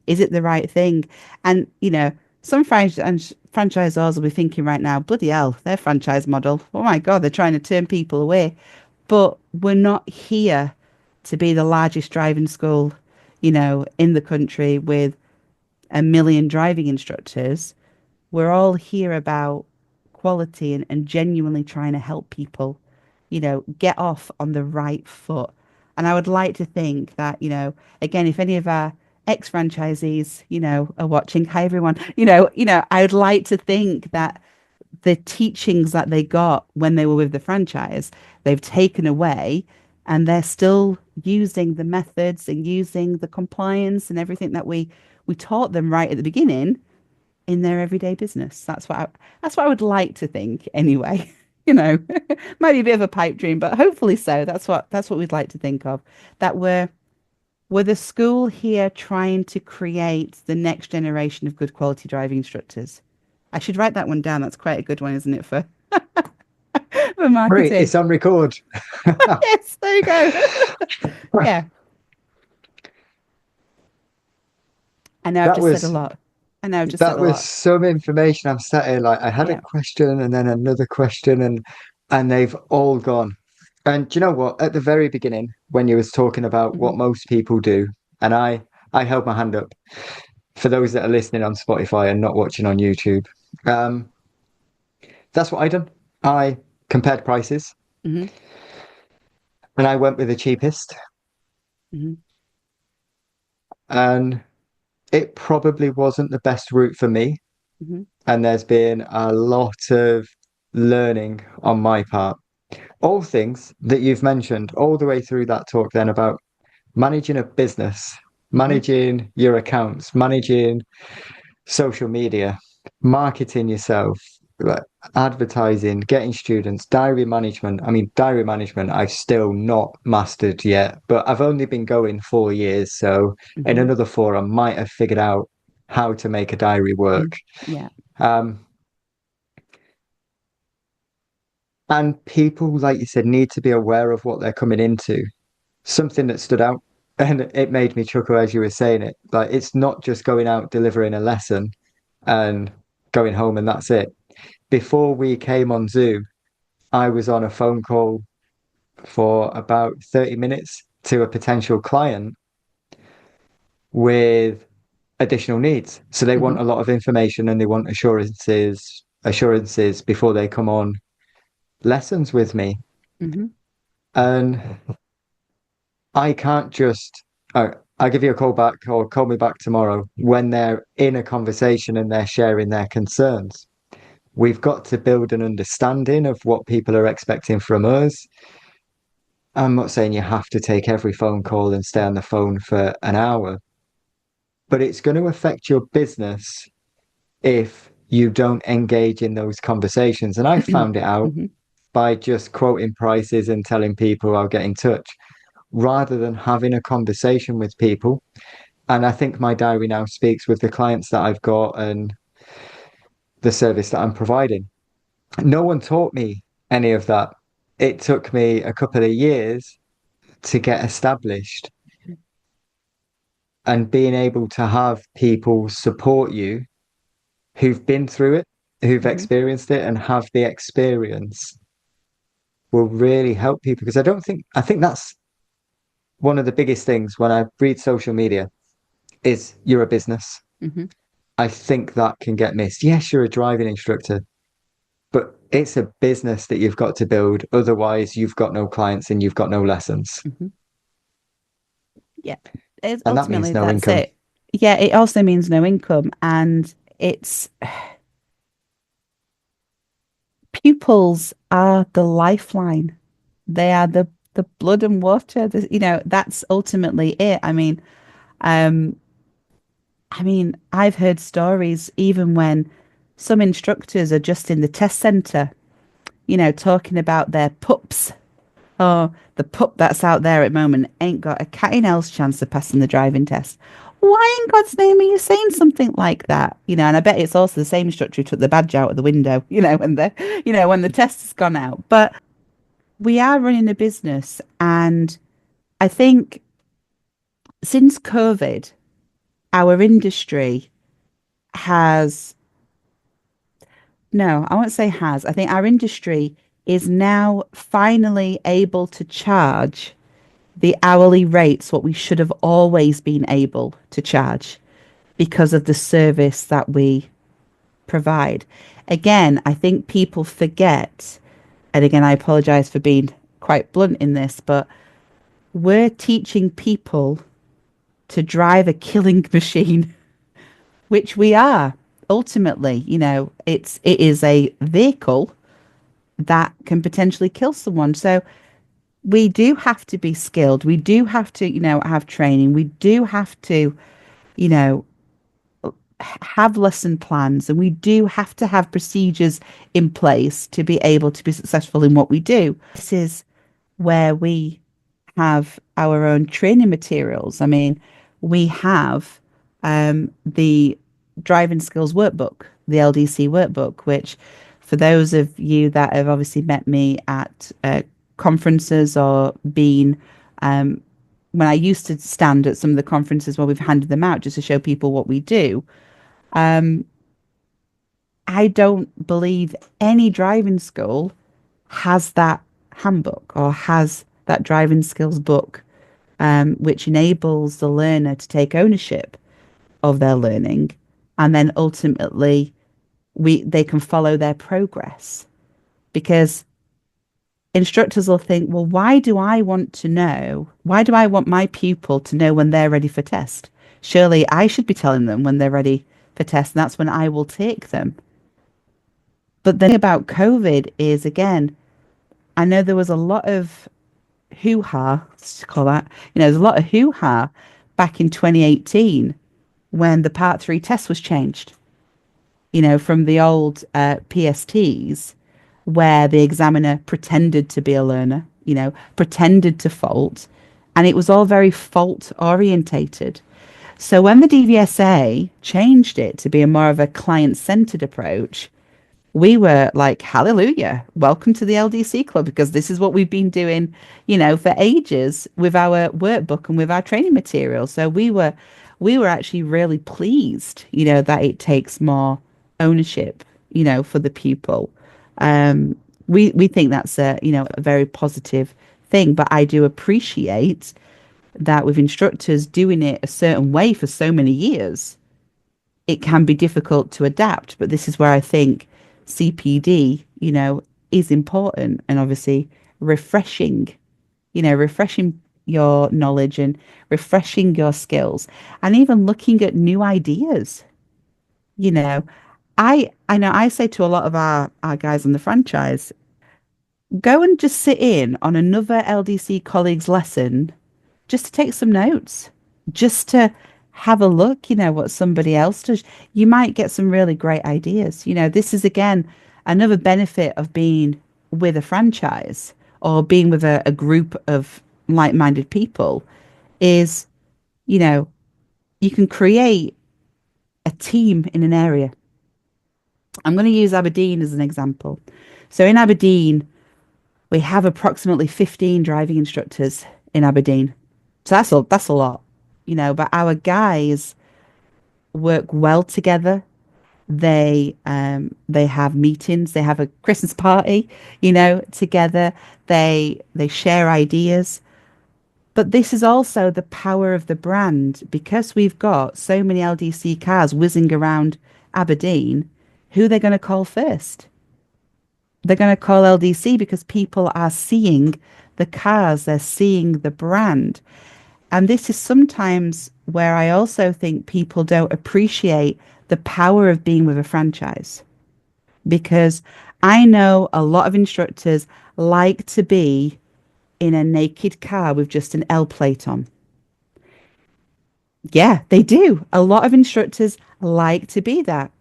Is it the right thing? And, some franchisors will be thinking right now, bloody hell, their franchise model. Oh my God, they're trying to turn people away. But we're not here to be the largest driving school, in the country with 1 million driving instructors. We're all here about quality and genuinely trying to help people, get off on the right foot. And I would like to think that, again, if any of our ex-franchisees, are watching, hi everyone, I would like to think that the teachings that they got when they were with the franchise, they've taken away and they're still using the methods and using the compliance and everything that we taught them right at the beginning in their everyday business. That's what I would like to think anyway. Might be a bit of a pipe dream, but hopefully so. That's what we'd like to think of. That we're the school here trying to create the next generation of good quality driving instructors. I should write that one down. That's quite a good one, isn't it, for Great, marketing? it's on record. Yes, there you go. Yeah, I know I've That just said a was lot. I know I've just said that a was lot. some information. I'm sat here like I had a Yeah. question and then another question and they've all gone. And do you know what? At the very beginning, when you was talking about Hmm. what most people do, and I held my hand up for those that are listening on Spotify and not watching on YouTube. Um, that's what I done. I compared prices Hmm. and I went with the cheapest. Hmm. And it probably wasn't the best route for me. Hmm. And there's been a lot of learning on my part. All things that you've mentioned all the way through that talk then about managing a business, Hmm. managing your accounts, managing social media, marketing yourself, like advertising, getting students, diary management. I mean, diary management, I've still not mastered yet, but I've only been going 4 years. So in Hmm. another four, I might have figured out how to make a diary work. Yeah. Um, and people, like you said, need to be aware of what they're coming into. Something that stood out and it made me chuckle as you were saying it. Like it's not just going out delivering a lesson and going home and that's it. Before we came on Zoom, I was on a phone call for about 30 minutes to a potential client with additional needs. So they Hmm. want a lot of information and they want assurances before they come on lessons with me. Hmm. And I can't just, I, I'll give you a call back or call me back tomorrow when they're in a conversation and they're sharing their concerns. We've got to build an understanding of what people are expecting from us. I'm not saying you have to take every phone call and stay on the phone for an hour, but it's going to affect your business if you don't engage in those conversations. And I found it out Mhm. by just quoting prices and telling people I'll get in touch rather than having a conversation with people. And I think my diary now speaks with the clients that I've got and the service that I'm providing. No one taught me any of that. It took me a couple of years to get established, and being able to have people support you who've been through it, who've Mhm. experienced it, and have the experience will really help people. Because I think that's one of the biggest things when I read social media is you're a business. Mhm. I think that can get missed. Yes, you're a driving instructor, but it's a business that you've got to build. Otherwise, you've got no clients and you've got no lessons. Mhm. Yeah, it's And that means ultimately no that's income. it. Yeah, it also means no income, and it's pupils are the lifeline. They are the blood and water. That's ultimately it. Um, I've heard stories even when some instructors are just in the test center, talking about their pups. Oh, the pup that's out there at the moment ain't got a cat in hell's chance of passing the driving test. Why in God's name are you saying something like that? And I bet it's also the same instructor who took the badge out of the window, when the test has gone out. But we are running a business, and I think since COVID, our industry has, no, I won't say has. I think our industry is now finally able to charge the hourly rates what we should have always been able to charge because of the service that we provide. Again, I think people forget, and again, I apologize for being quite blunt in this, but we're teaching people to drive a killing machine, which we are. Ultimately, it is a vehicle that can potentially kill someone. So we do have to be skilled. We do have to, have training. We do have to, you know, have lesson plans, and we do have to have procedures in place to be able to be successful in what we do. This is where we have our own training materials. We have the driving skills workbook, the LDC workbook, which for those of you that have obviously met me at conferences or been when I used to stand at some of the conferences where we've handed them out just to show people what we do. Um, I don't believe any driving school has that handbook or has that driving skills book, which enables the learner to take ownership of their learning, and then ultimately they can follow their progress. Because instructors will think, well, why do I want to know? Why do I want my pupil to know when they're ready for test? Surely I should be telling them when they're ready for test, and that's when I will take them. But the thing about COVID is, again, I know there was a lot of hoo-ha, let's call that, there's a lot of hoo-ha back in 2018 when the Part 3 test was changed, from the old PSTs where the examiner pretended to be a learner, pretended to fault, and it was all very fault orientated. So when the DVSA changed it to be a more of a client-centered approach, we were like, hallelujah, welcome to the LDC club, because this is what we've been doing, for ages with our workbook and with our training materials. So we were actually really pleased, that it takes more ownership, for the pupil. We think that's a very positive thing, but I do appreciate that with instructors doing it a certain way for so many years, it can be difficult to adapt. But this is where I think CPD, is important, and obviously refreshing, refreshing your knowledge and refreshing your skills and even looking at new ideas. You know, I know I say to a lot of our guys on the franchise, go and just sit in on another LDC colleague's lesson just to take some notes, just to have a look, what somebody else does. You might get some really great ideas. This is again another benefit of being with a franchise or being with a group of like-minded people is, you know, you can create a team in an area. I'm going to use Aberdeen as an example. So in Aberdeen, we have approximately 15 driving instructors in Aberdeen. So that's a lot, but our guys work well together. They have meetings, they have a Christmas party, together. They share ideas. But this is also the power of the brand because we've got so many LDC cars whizzing around Aberdeen. Who they're going to call first? They're going to call LDC because people are seeing the cars, they're seeing the brand. And this is sometimes where I also think people don't appreciate the power of being with a franchise. Because I know a lot of instructors like to be in a naked car with just an L plate on. Yeah, they do. A lot of instructors like to be that,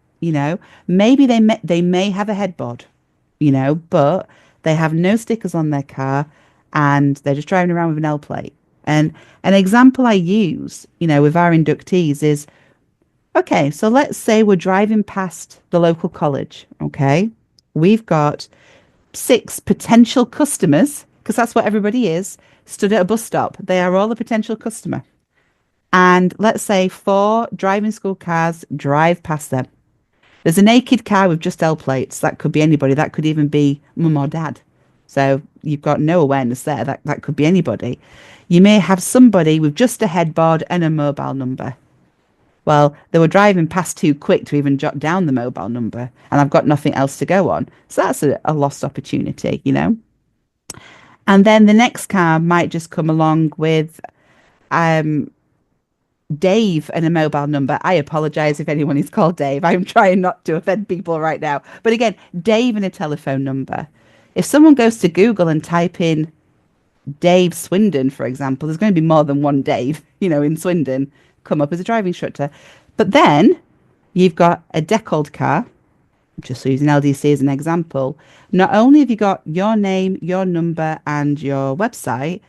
Maybe they may have a headboard, but they have no stickers on their car and they're just driving around with an L plate. And an example I use, with our inductees is, okay, so let's say we're driving past the local college, okay? We've got 6 potential customers, because that's what everybody is, stood at a bus stop. They are all a potential customer. And let's say 4 driving school cars drive past them. There's a naked car with just L plates. That could be anybody. That could even be mum or dad. So you've got no awareness there. That could be anybody. You may have somebody with just a headboard and a mobile number. Well, they were driving past too quick to even jot down the mobile number, and I've got nothing else to go on. So that's a lost opportunity, And then the next car might just come along with Dave and a mobile number. I apologize if anyone is called Dave. I'm trying not to offend people right now. But again, Dave and a telephone number. If someone goes to Google and type in Dave Swindon, for example, there's going to be more than one Dave, in Swindon come up as a driving instructor. But then you've got a deckled car, just using LDC as an example. Not only have you got your name, your number, and your website,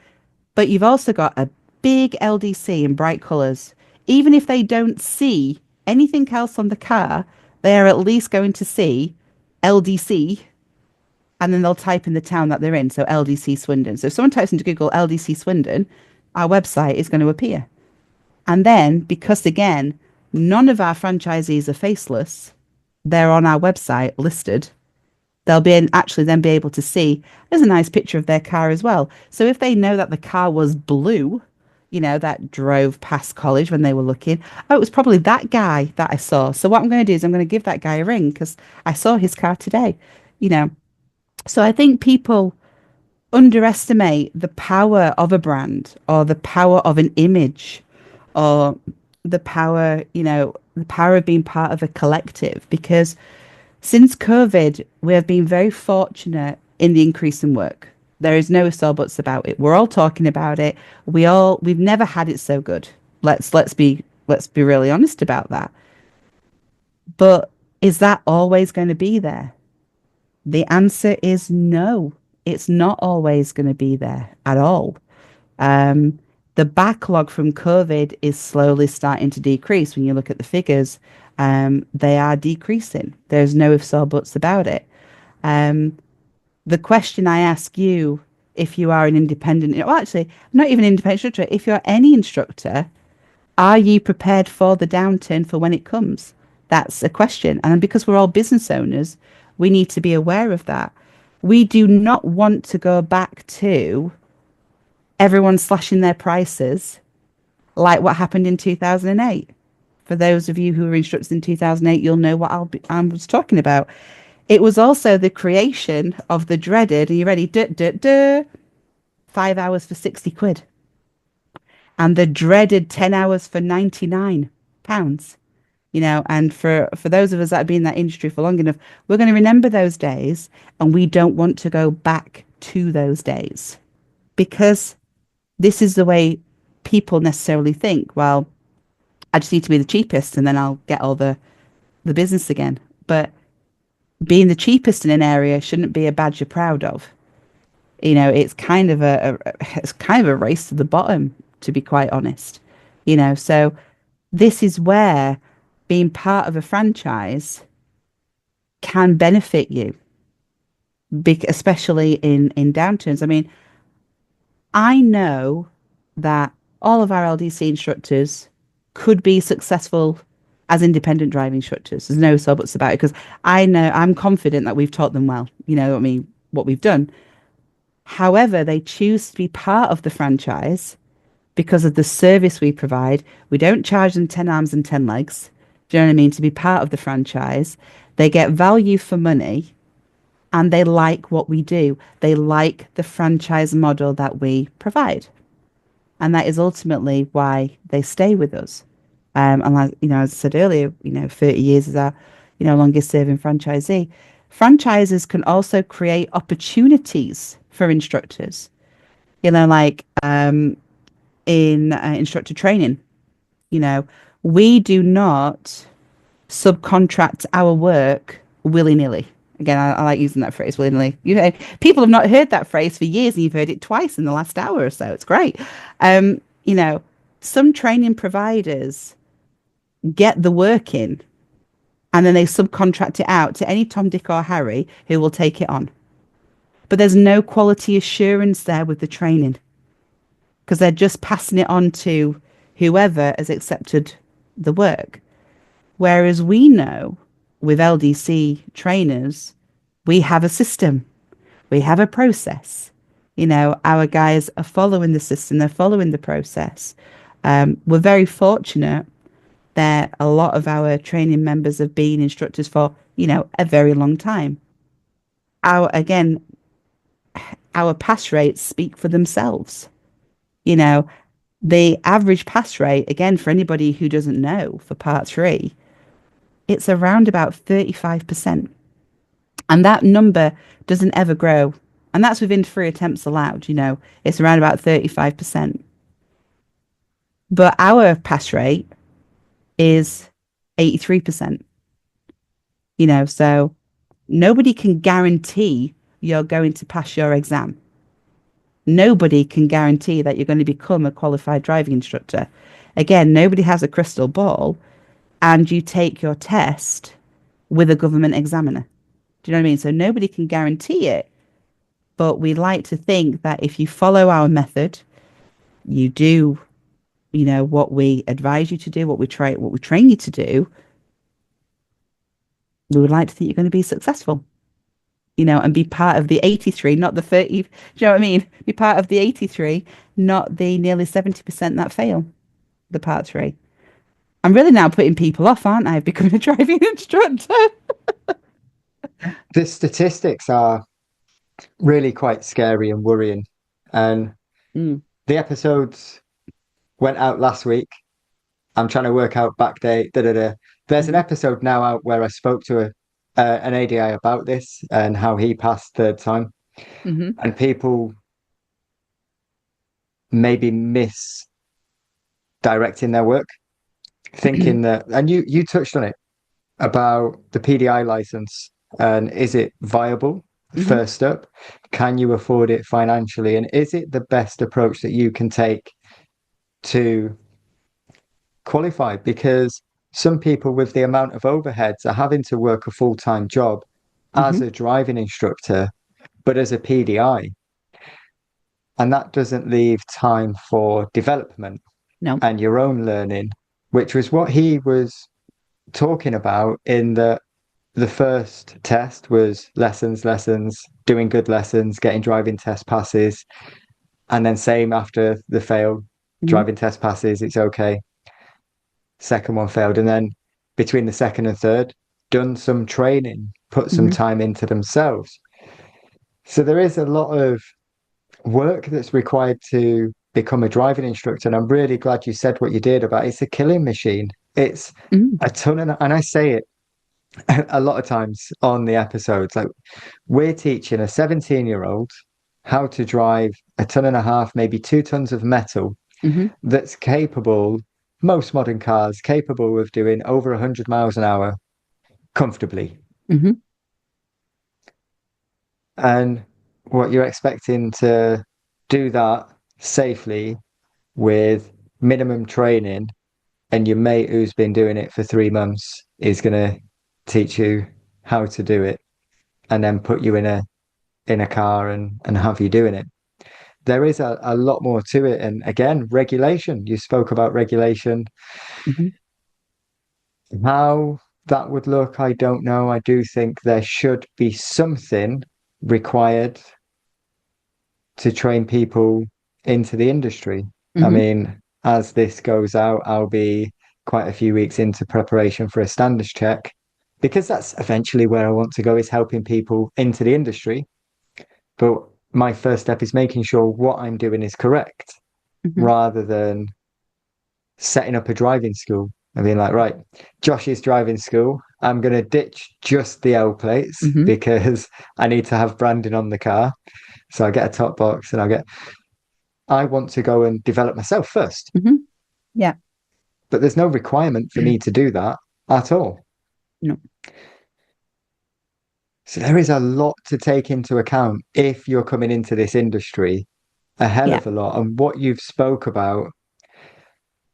but you've also got a big LDC in bright colours. Even if they don't see anything else on the car, they are at least going to see LDC, and then they'll type in the town that they're in. So LDC Swindon. So if someone types into Google LDC Swindon, our website is going to appear. And then, because again, none of our franchisees are faceless, they're on our website listed. They'll actually then be able to see there's a nice picture of their car as well. So if they know that the car was blue, that drove past college when they were looking, oh, it was probably that guy that I saw. So what I'm going to do is I'm going to give that guy a ring because I saw his car today, So I think people underestimate the power of a brand or the power of an image or the power, the power of being part of a collective. Because since COVID, we have been very fortunate in the increase in work. There is no ifs or buts about it. We're all talking about it. We've never had it so good. Let's be really honest about that. But is that always going to be there? The answer is no. It's not always going to be there at all. The backlog from COVID is slowly starting to decrease. When you look at the figures, they are decreasing. There's no ifs or buts about it. The question I ask you, if you are an independent, well, actually, not even an independent instructor, if you're any instructor, are you prepared for the downturn for when it comes? That's a question. And because we're all business owners, we need to be aware of that. We do not want to go back to everyone slashing their prices like what happened in 2008. For those of you who were instructors in 2008, you'll know what I was talking about. It was also the creation of the dreaded, are you ready? 5 hours for 60 quid. and the dreaded 10 hours for £99. And for those of us that have been in that industry for long enough, we're going to remember those days, and we don't want to go back to those days because this is the way people necessarily think. Well, I just need to be the cheapest and then I'll get all the business again. But being the cheapest in an area shouldn't be a badge you're proud of. It's kind of it's kind of a race to the bottom, to be quite honest. So this is where being part of a franchise can benefit you, especially in downturns. I mean, I know that all of our LDC instructors could be successful as independent driving instructors. There's no so buts about it because I'm confident that we've taught them well. I mean, what we've done. However, they choose to be part of the franchise because of the service we provide. We don't charge them 10 arms and 10 legs. Do you know what I mean? To be part of the franchise, they get value for money and they like what we do. They like the franchise model that we provide. And that is ultimately why they stay with us. And like, as I said earlier, 30 years is our, longest serving franchisee. Franchises can also create opportunities for instructors, like in instructor training. We do not subcontract our work willy-nilly. Again, I like using that phrase, willy-nilly. People have not heard that phrase for years, and you've heard it twice in the last hour or so. It's great. Some training providers get the work in, and then they subcontract it out to any Tom, Dick, or Harry who will take it on. But there's no quality assurance there with the training because they're just passing it on to whoever has accepted the work. Whereas we know with LDC trainers, we have a system, we have a process. Our guys are following the system, they're following the process. We're very fortunate that a lot of our training members have been instructors for, a very long time. Our pass rates speak for themselves. The average pass rate, again, for anybody who doesn't know, for part 3, it's around about 35%. And that number doesn't ever grow. And that's within 3 attempts allowed, it's around about 35%. But our pass rate is 83%. So nobody can guarantee you're going to pass your exam. Nobody can guarantee that you're going to become a qualified driving instructor. Again, nobody has a crystal ball, and you take your test with a government examiner. Do you know what I mean? So nobody can guarantee it, but we like to think that if you follow our method, you do, what we advise you to do, what we train you to do, we would like to think you're going to be successful. And be part of the 83, not the 30. Do you know what I mean? Be part of the 83, not the nearly 70% that fail the part 3. I'm really now putting people off, aren't I, becoming a driving instructor? The statistics are really quite scary and worrying. And the episodes went out last week. I'm trying to work out back date. There's an episode now out where I spoke to an ADI about this and how he passed third time. And people maybe misdirecting their work, thinking that, and you touched on it, about the PDI license and is it viable? First up, can you afford it financially? And is it the best approach that you can take to qualify? Because some people with the amount of overheads are having to work a full-time job as a driving instructor, but as a PDI. And that doesn't leave time for development and your own learning, which was what he was talking about in the first test was lessons, doing good lessons, getting driving test passes. And then same after the failed driving test passes, it's okay. Second one failed. And then between the second and third, done some training, put some time into themselves. So there is a lot of work that's required to become a driving instructor. And I'm really glad you said what you did about it's a killing machine. It's Mm, a ton of, and I say it a lot of times on the episodes. Like we're teaching a 17-year-old how to drive a ton and a half, maybe 2 tons of metal hmm that's capable, most modern cars capable of doing over 100 miles an hour comfortably. hmm And what you're expecting to do that safely with minimum training, and your mate who's been doing it for 3 months is going to teach you how to do it and then put you in a car and have you doing it. There is a lot more to it. And again, regulation. You spoke about regulation. hmm How that would look, I don't know. I do think there should be something required to train people into the industry. I hmm mean, as this goes out, I'll be quite a few weeks into preparation for a standards check because that's eventually where I want to go is helping people into the industry. But my first step is making sure what I'm doing is correct hmm rather than setting up a driving school and being like, right, Josh's driving school. I'm going to ditch just the L plates hmm because I need to have branding on the car. So I get a top box and I want to go and develop myself first. hmm Yeah. But there's no requirement for me to do that at all. No. So there is a lot to take into account if you're coming into this industry, a hell Yeah. of a lot. And what you've spoke about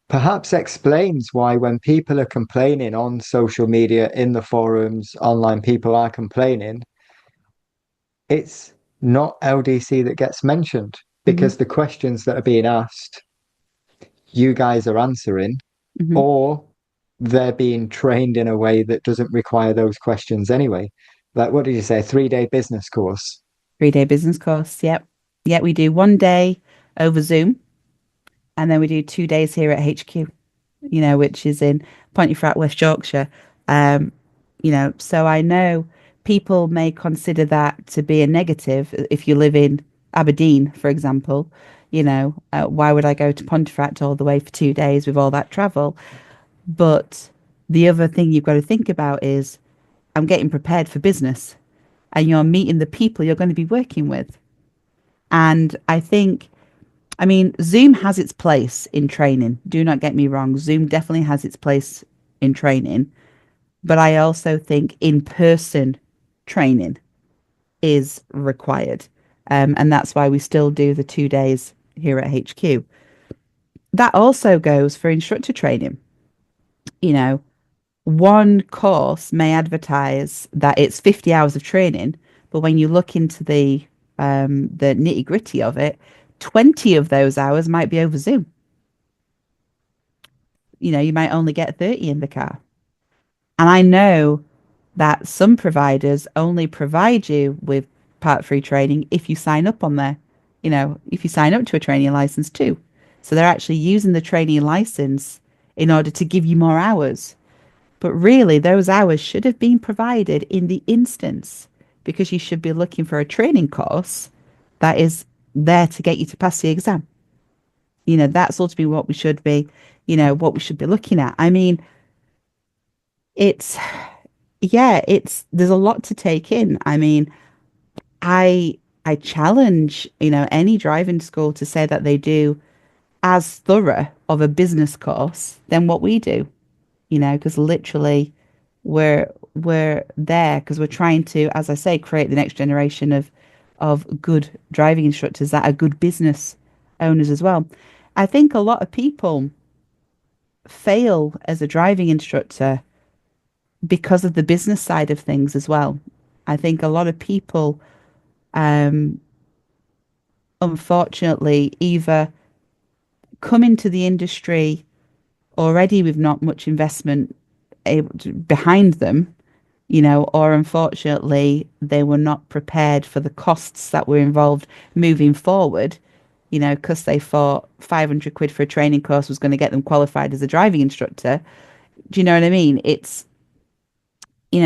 perhaps explains why when people are complaining on social media, in the forums, online, people are complaining, it's not LDC that gets mentioned hmm because the questions that are being asked, you guys are answering, hmm or they're being trained in a way that doesn't require those questions anyway. Like, what did you say? 3-day business course. 3-day business course. Yep. Yeah, we do one day over Zoom, and then we do 2 days here at HQ, which is in Pontefract, West Yorkshire. Um, so I know people may consider that to be a negative if you live in Aberdeen, for example. Why would I go to Pontefract all the way for 2 days with all that travel? But the other thing you've got to think about is I'm getting prepared for business and you're meeting the people you're going to be working with. And I mean, Zoom has its place in training. Do not get me wrong. Zoom definitely has its place in training. But I also think in person training is required. And that's why we still do the 2 days here at HQ. That also goes for instructor training. You know, one course may advertise that it's 50 hours of training, but when you look into the nitty gritty of it, 20 of those hours might be over Zoom. You might only get 30 in the car. And I know that some providers only provide you with part three training if you sign up on there. If you sign up to a training license too. So they're actually using the training license in order to give you more hours. But really, those hours should have been provided in the instance because you should be looking for a training course that is there to get you to pass the exam. That's ultimately what we should be looking at. I mean, it's, yeah, there's a lot to take in. I mean, I, I challenge, any driving school to say that they do as thorough of a business course than what we do, because literally we're there because we're trying to, as I say, create the next generation of good driving instructors that are good business owners as well. I think a lot of people fail as a driving instructor because of the business side of things as well. I think a lot of people, um, unfortunately, either come into the industry already with not much investment behind them, or unfortunately, they were not prepared for the costs that were involved moving forward, because they thought 500 quid for a training course was going to get them qualified as a driving instructor. Do you know what I mean?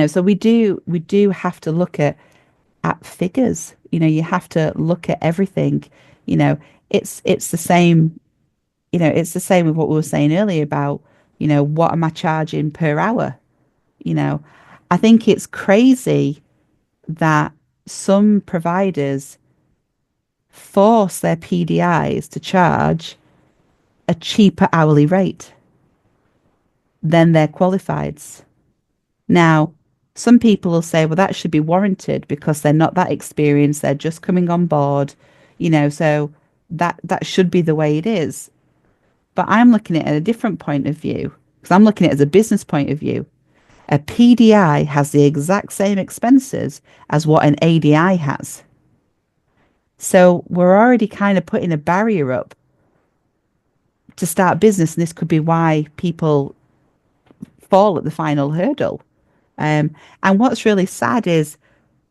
So we do have to look at figures. You have to look at everything. You know, it's the same, it's the same with what we were saying earlier about, what am I charging per hour? You know, I think it's crazy that some providers force their PDIs to charge a cheaper hourly rate than their qualifieds. Now, some people will say, well, that should be warranted because they're not that experienced, they're just coming on board, so that should be the way it is. But I'm looking at it at a different point of view because I'm looking at it as a business point of view. A PDI has the exact same expenses as what an ADI has. So we're already kind of putting a barrier up to start business, and this could be why people fall at the final hurdle. And what's really sad is,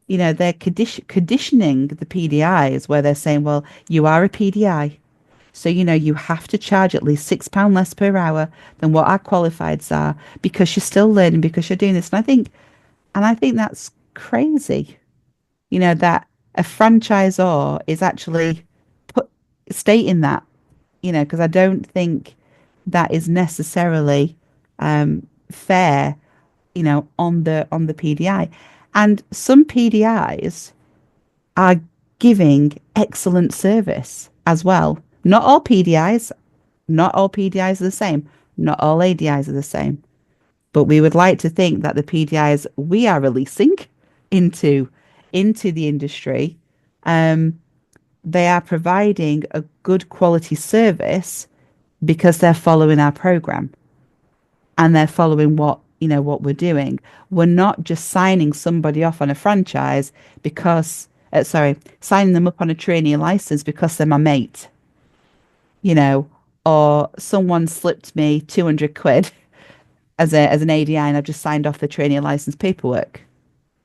they're conditioning the PDIs where they're saying, well, you are a PDI. So, you have to charge at least £6 less per hour than what our qualifieds are because you're still learning, because you're doing this. And I think that's crazy, that a franchisor is actually stating that, because I don't think that is necessarily fair, on the PDI. And some PDIs are giving excellent service as well. Not all PDIs are the same. Not all ADIs are the same. But we would like to think that the PDIs we are releasing into the industry, they are providing a good quality service because they're following our program and they're following what we're doing. We're not just signing somebody off on a franchise because, signing them up on a trainee license because they're my mate, or someone slipped me 200 quid as an ADI and I've just signed off the trainee license paperwork.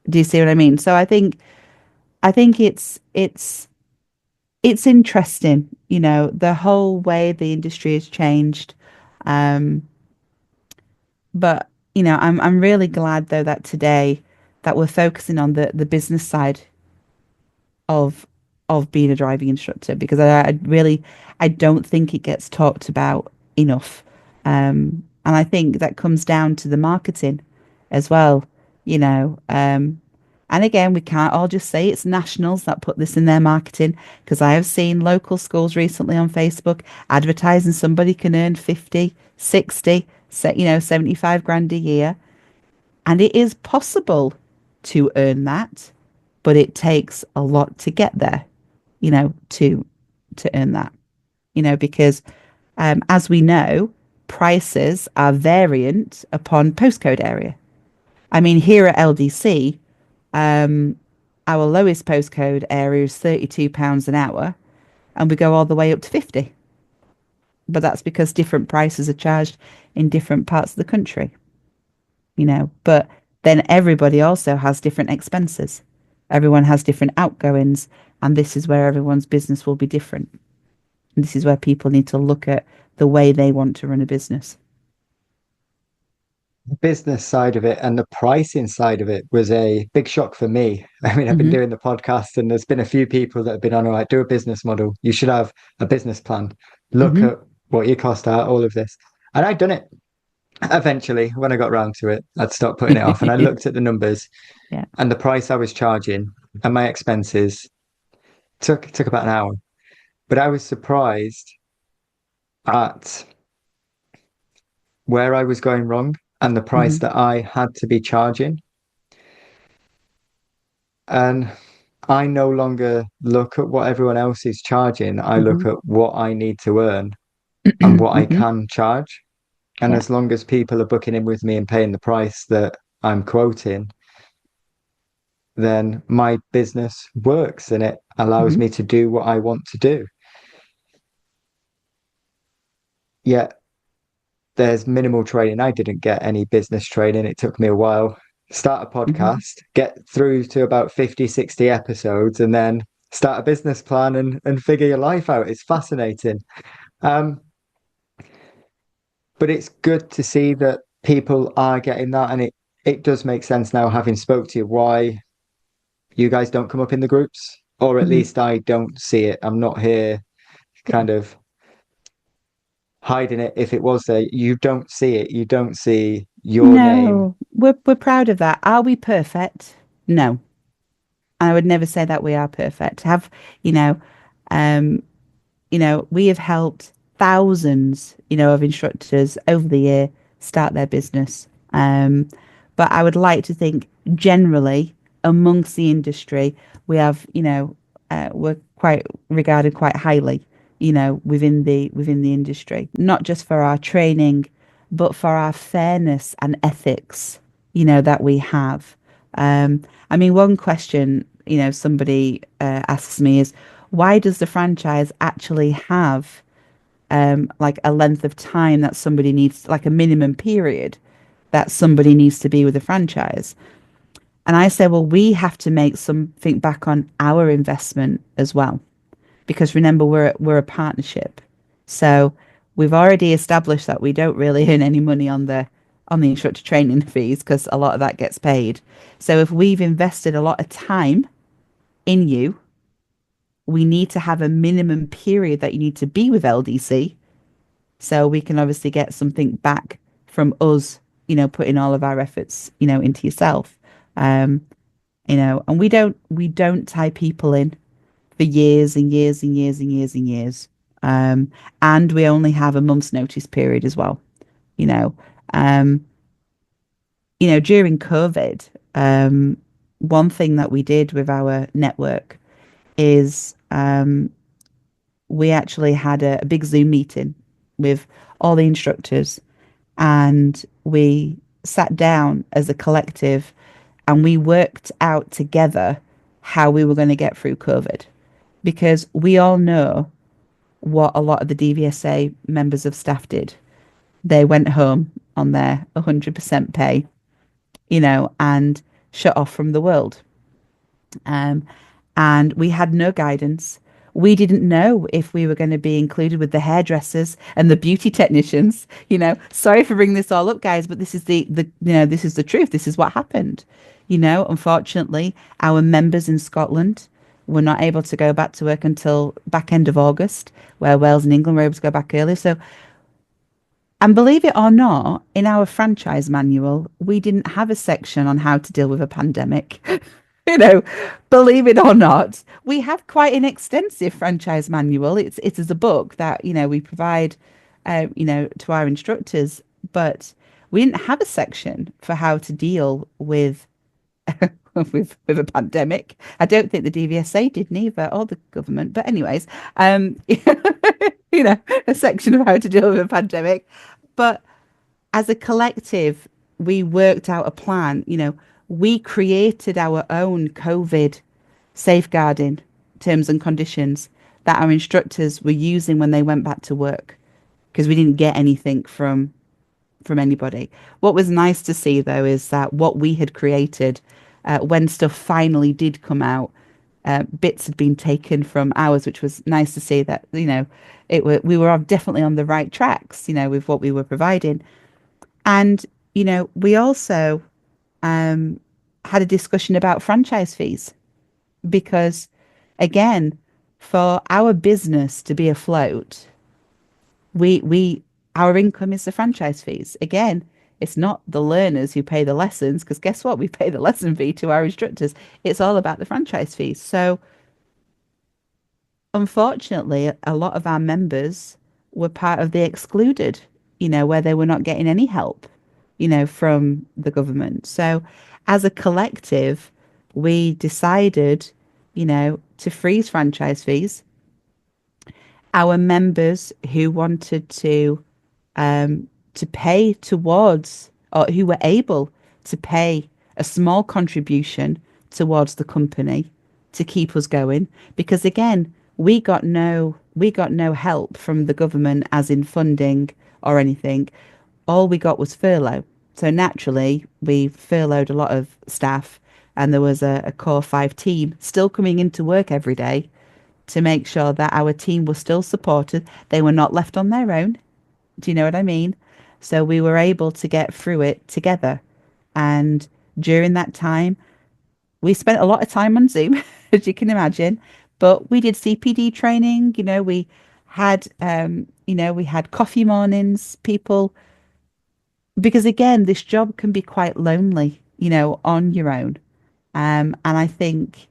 Do you see what I mean? So I think it's interesting, the whole way the industry has changed. But I'm really glad though that today that we're focusing on the business side of being a driving instructor, because I don't think it gets talked about enough. And I think that comes down to the marketing as well, you know. And again, we can't all just say it's nationals that put this in their marketing, because I have seen local schools recently on Facebook advertising somebody can earn 50, 60, 75 grand a year. And it is possible to earn that, but it takes a lot to get there, to earn that, because as we know, prices are variant upon postcode area. I mean, here at LDC, our lowest postcode area is £32 an hour, and we go all the way up to 50. But that's because different prices are charged in different parts of the country, But then everybody also has different expenses. Everyone has different outgoings, and this is where everyone's business will be different. And this is where people need to look at the way they want to run a business. The business side of it and the pricing side of it was a big shock for me. I mean, I've been doing the podcast and there's been a few people that have been on, all right, do a business model. You should have a business plan. Look at what your costs are, all of this. And I'd done it. Eventually, when I got around to it, I'd stopped putting it off and I looked at the numbers and the price I was charging and my expenses took about an hour. But I was surprised at where I was going wrong and the price that I had to be charging. And I no longer look at what everyone else is charging. I look at what I need to earn and what I can charge. And as long as people are booking in with me and paying the price that I'm quoting, then my business works and it allows me to do what I want to do. Yet there's minimal training. I didn't get any business training. It took me a while. Start a podcast, get through to about 50, 60 episodes, and then start a business plan and figure your life out. It's fascinating. But it's good to see that people are getting that. And it does make sense now, having spoke to you, why you guys don't come up in the groups, or at least I don't see it. I'm not here kind of hiding it if it was there. You don't see it. You don't see your name. No, we're proud of that. Are we perfect? No. I would never say that we are perfect. Have, you know, um, we have helped thousands, of instructors over the year start their business. But I would like to think generally amongst the industry, we have, we're quite regarded quite highly, within the industry, not just for our training, but for our fairness and ethics, that we have. I mean, one question, somebody asks me is, why does the franchise actually have like a length of time that somebody needs, like a minimum period that somebody needs to be with a franchise? And I say, well, we have to make something back on our investment as well, because remember, we're a partnership, so we've already established that we don't really earn any money on the instructor training fees because a lot of that gets paid. So if we've invested a lot of time in you, we need to have a minimum period that you need to be with LDC so we can obviously get something back from us, putting all of our efforts, into yourself. Um, and we don't tie people in for years and years and years and years and years. And we only have a month's notice period as well, you know. Um, during COVID, one thing that we did with our network is we actually had a big Zoom meeting with all the instructors, and we sat down as a collective and we worked out together how we were going to get through COVID, because we all know what a lot of the DVSA members of staff did. They went home on their 100% pay, and shut off from the world. Um, and we had no guidance. We didn't know if we were going to be included with the hairdressers and the beauty technicians. Sorry for bringing this all up, guys, but this is this is the truth. This is what happened. Unfortunately, our members in Scotland were not able to go back to work until back end of August, where Wales and England were able to go back earlier. So, and believe it or not, in our franchise manual, we didn't have a section on how to deal with a pandemic. you know, Believe it or not, we have quite an extensive franchise manual. It is a book that, we provide, to our instructors, but we didn't have a section for how to deal with with a pandemic. I don't think the DVSA did neither, or the government. But anyways, a section of how to deal with a pandemic. But as a collective, we worked out a plan. We created our own COVID safeguarding terms and conditions that our instructors were using when they went back to work, because we didn't get anything from anybody. What was nice to see, though, is that what we had created, when stuff finally did come out, bits had been taken from ours, which was nice to see that, we were definitely on the right tracks, with what we were providing. And, we also had a discussion about franchise fees, because, again, for our business to be afloat, we our income is the franchise fees. Again, it's not the learners who pay the lessons, because guess what? We pay the lesson fee to our instructors. It's all about the franchise fees. So unfortunately, a lot of our members were part of the excluded, where they were not getting any help, from the government. So as a collective, we decided, to freeze franchise fees. Our members who wanted to pay towards, or who were able to pay a small contribution towards the company to keep us going, because again, we got no help from the government, as in funding or anything. All we got was furlough. So naturally, we furloughed a lot of staff, and there was a core 5 team still coming into work every day to make sure that our team was still supported. They were not left on their own. Do you know what I mean? So we were able to get through it together. And during that time, we spent a lot of time on Zoom, as you can imagine, but we did CPD training. We had, we had coffee mornings, people, because again, this job can be quite lonely, on your own. And I think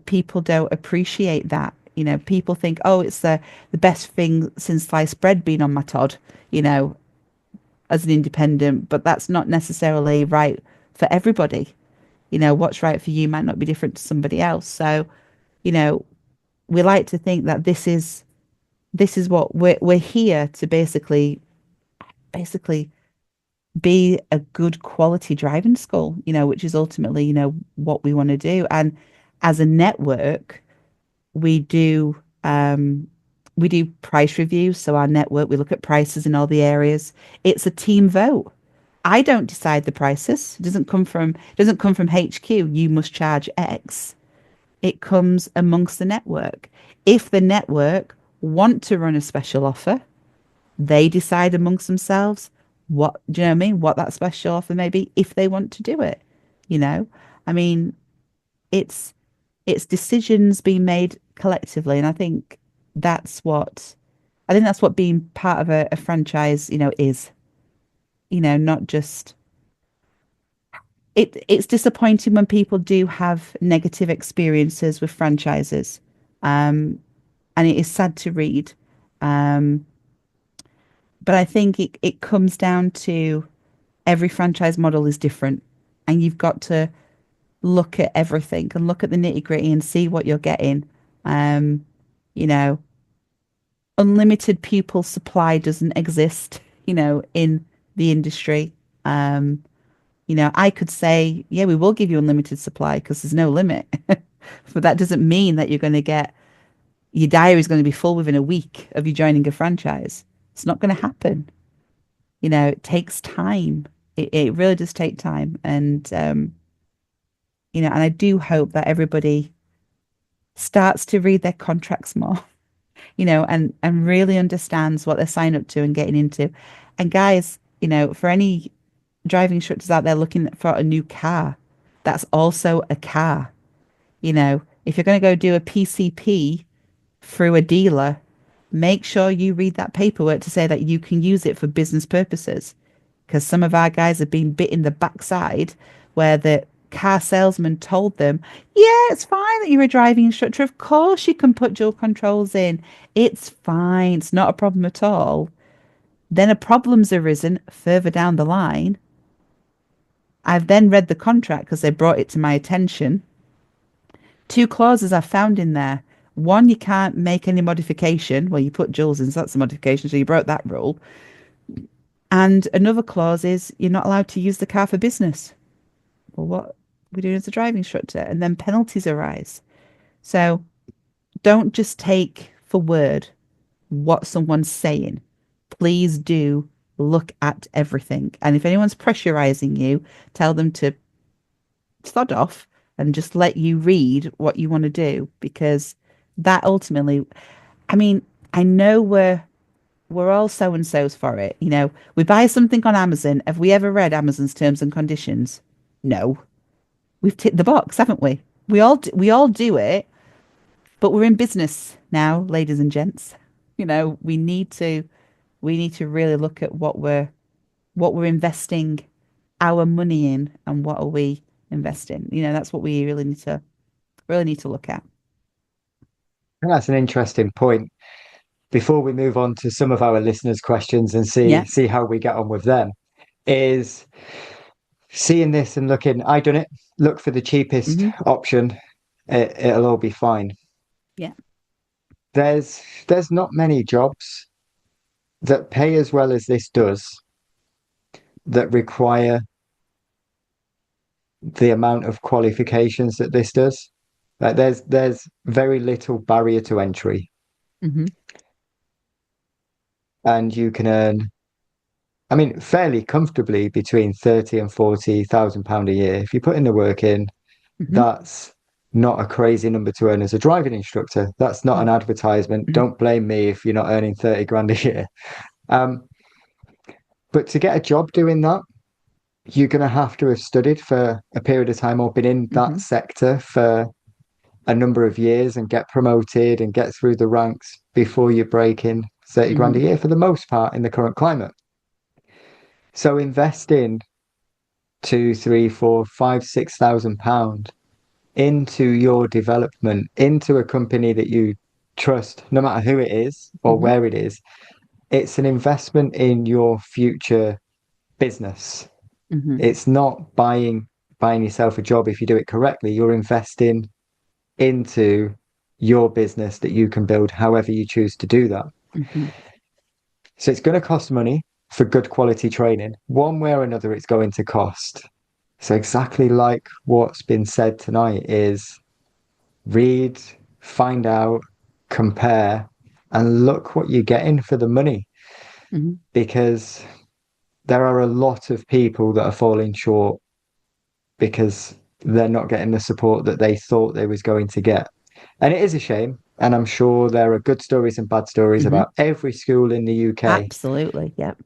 people don't appreciate that. People think, oh, it's the best thing since sliced bread being on my Todd, you know, as an independent, but that's not necessarily right for everybody. What's right for you might not be different to somebody else. So, you know, we like to think that this is what we're here to basically be a good quality driving school, which is ultimately, what we want to do. And as a network, we do we do price reviews. So our network, we look at prices in all the areas. It's a team vote. I don't decide the prices. It doesn't come from HQ. You must charge X. It comes amongst the network. If the network want to run a special offer, they decide amongst themselves what, do you know what I mean? What that special offer may be if they want to do it. You know, I mean, it's it's decisions being made collectively, and I think that's what being part of a franchise, is. Not just it's disappointing when people do have negative experiences with franchises. And it is sad to read. Um, but I think it comes down to every franchise model is different, and you've got to look at everything and look at the nitty gritty and see what you're getting. Um, you know, Unlimited pupil supply doesn't exist, in the industry. Um, I could say, yeah, we will give you unlimited supply because there's no limit. But that doesn't mean that you're going to get your diary is going to be full within a week of you joining a franchise. It's not going to happen. It takes time. It really does take time. And I do hope that everybody starts to read their contracts more, and really understands what they're signing up to and getting into. And guys, for any driving instructors out there looking for a new car, that's also a car. If you're going to go do a PCP through a dealer, make sure you read that paperwork to say that you can use it for business purposes. Because some of our guys have been bit in the backside where the car salesman told them, yeah, it's fine that you're a driving instructor. Of course you can put dual controls in. It's fine. It's not a problem at all. Then a problem's arisen further down the line. I've then read the contract because they brought it to my attention. Two clauses I found in there. One, you can't make any modification. Well, you put duals in, so that's a modification. So you broke that rule. And another clause is you're not allowed to use the car for business. Well, what are we doing as a driving instructor? And then penalties arise. So don't just take for word what someone's saying. Please do look at everything. And if anyone's pressurizing you, tell them to sod off and just let you read what you want to do, because that ultimately, I mean, I know we're all so and so's for it. We buy something on Amazon. Have we ever read Amazon's terms and conditions? No. We've ticked the box, haven't we? We all do it, but we're in business now, ladies and gents. We need to really look at what we're investing our money in, and what are we investing. That's what we really need to look at. And that's an interesting point. Before we move on to some of our listeners' questions and see Yeah. see how we get on with them, is seeing this and looking, I done it, look for the cheapest Hmm. option, it'll all be fine. Yeah. There's not many jobs that pay as well as this does, that require the amount of qualifications that this does. Like there's very little barrier to entry, Hmm. and you can earn, I mean, fairly comfortably between 30 and 40,000 pound a year. If you put in the work in, Hmm. that's not a crazy number to earn as a driving instructor. That's not an advertisement. Hmm. Don't blame me if you're not earning 30 grand a year. Um, but to get a job doing that, you're going to have to have studied for a period of time or been in that Hmm. sector for a number of years and get promoted and get through the ranks before you're breaking 30 grand a Hmm. year for the most part in the current climate. So invest in two, three, four, five, £6,000 into your development, into a company that you trust, no matter who it is or Hmm. where it is. It's an investment in your future business. Hmm. It's not buying yourself a job if you do it correctly. You're investing into your business that you can build however you choose to do that. Hmm. So it's going to cost money for good quality training. One way or another, it's going to cost. So exactly like what's been said tonight is read, find out, compare, and look what you're getting for the money. Hmm. Because there are a lot of people that are falling short because they're not getting the support that they thought they was going to get. And it is a shame. And I'm sure there are good stories and bad stories Hmm. about every school in the UK. Absolutely. Yep.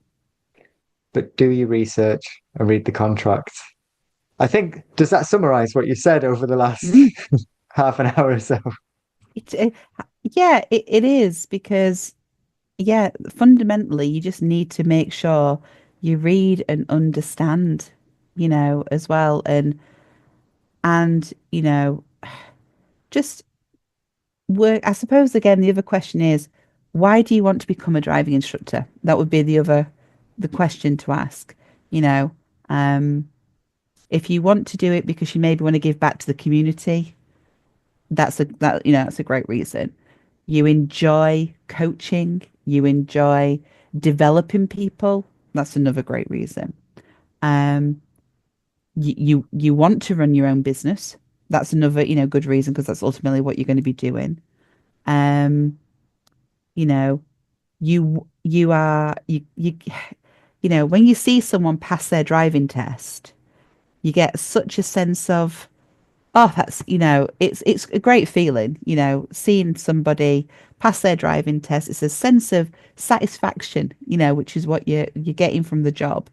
But do your research and read the contract. I think, does that summarize what you said over the last Mm. half an hour or so? It, it, yeah, it is because, yeah, fundamentally, you just need to make sure you read and understand, as well. And, just work. I suppose, again, the other question is, why do you want to become a driving instructor? That would be the question to ask, you know. Um, if you want to do it because you maybe want to give back to the community, that's a great reason. You enjoy coaching, you enjoy developing people. That's another great reason. Um, you want to run your own business. That's another, good reason because that's ultimately what you're going to be doing. Um, you know, you are when you see someone pass their driving test, you get such a sense of, oh, that's, it's a great feeling, seeing somebody pass their driving test. It's a sense of satisfaction, which is what you're getting from the job.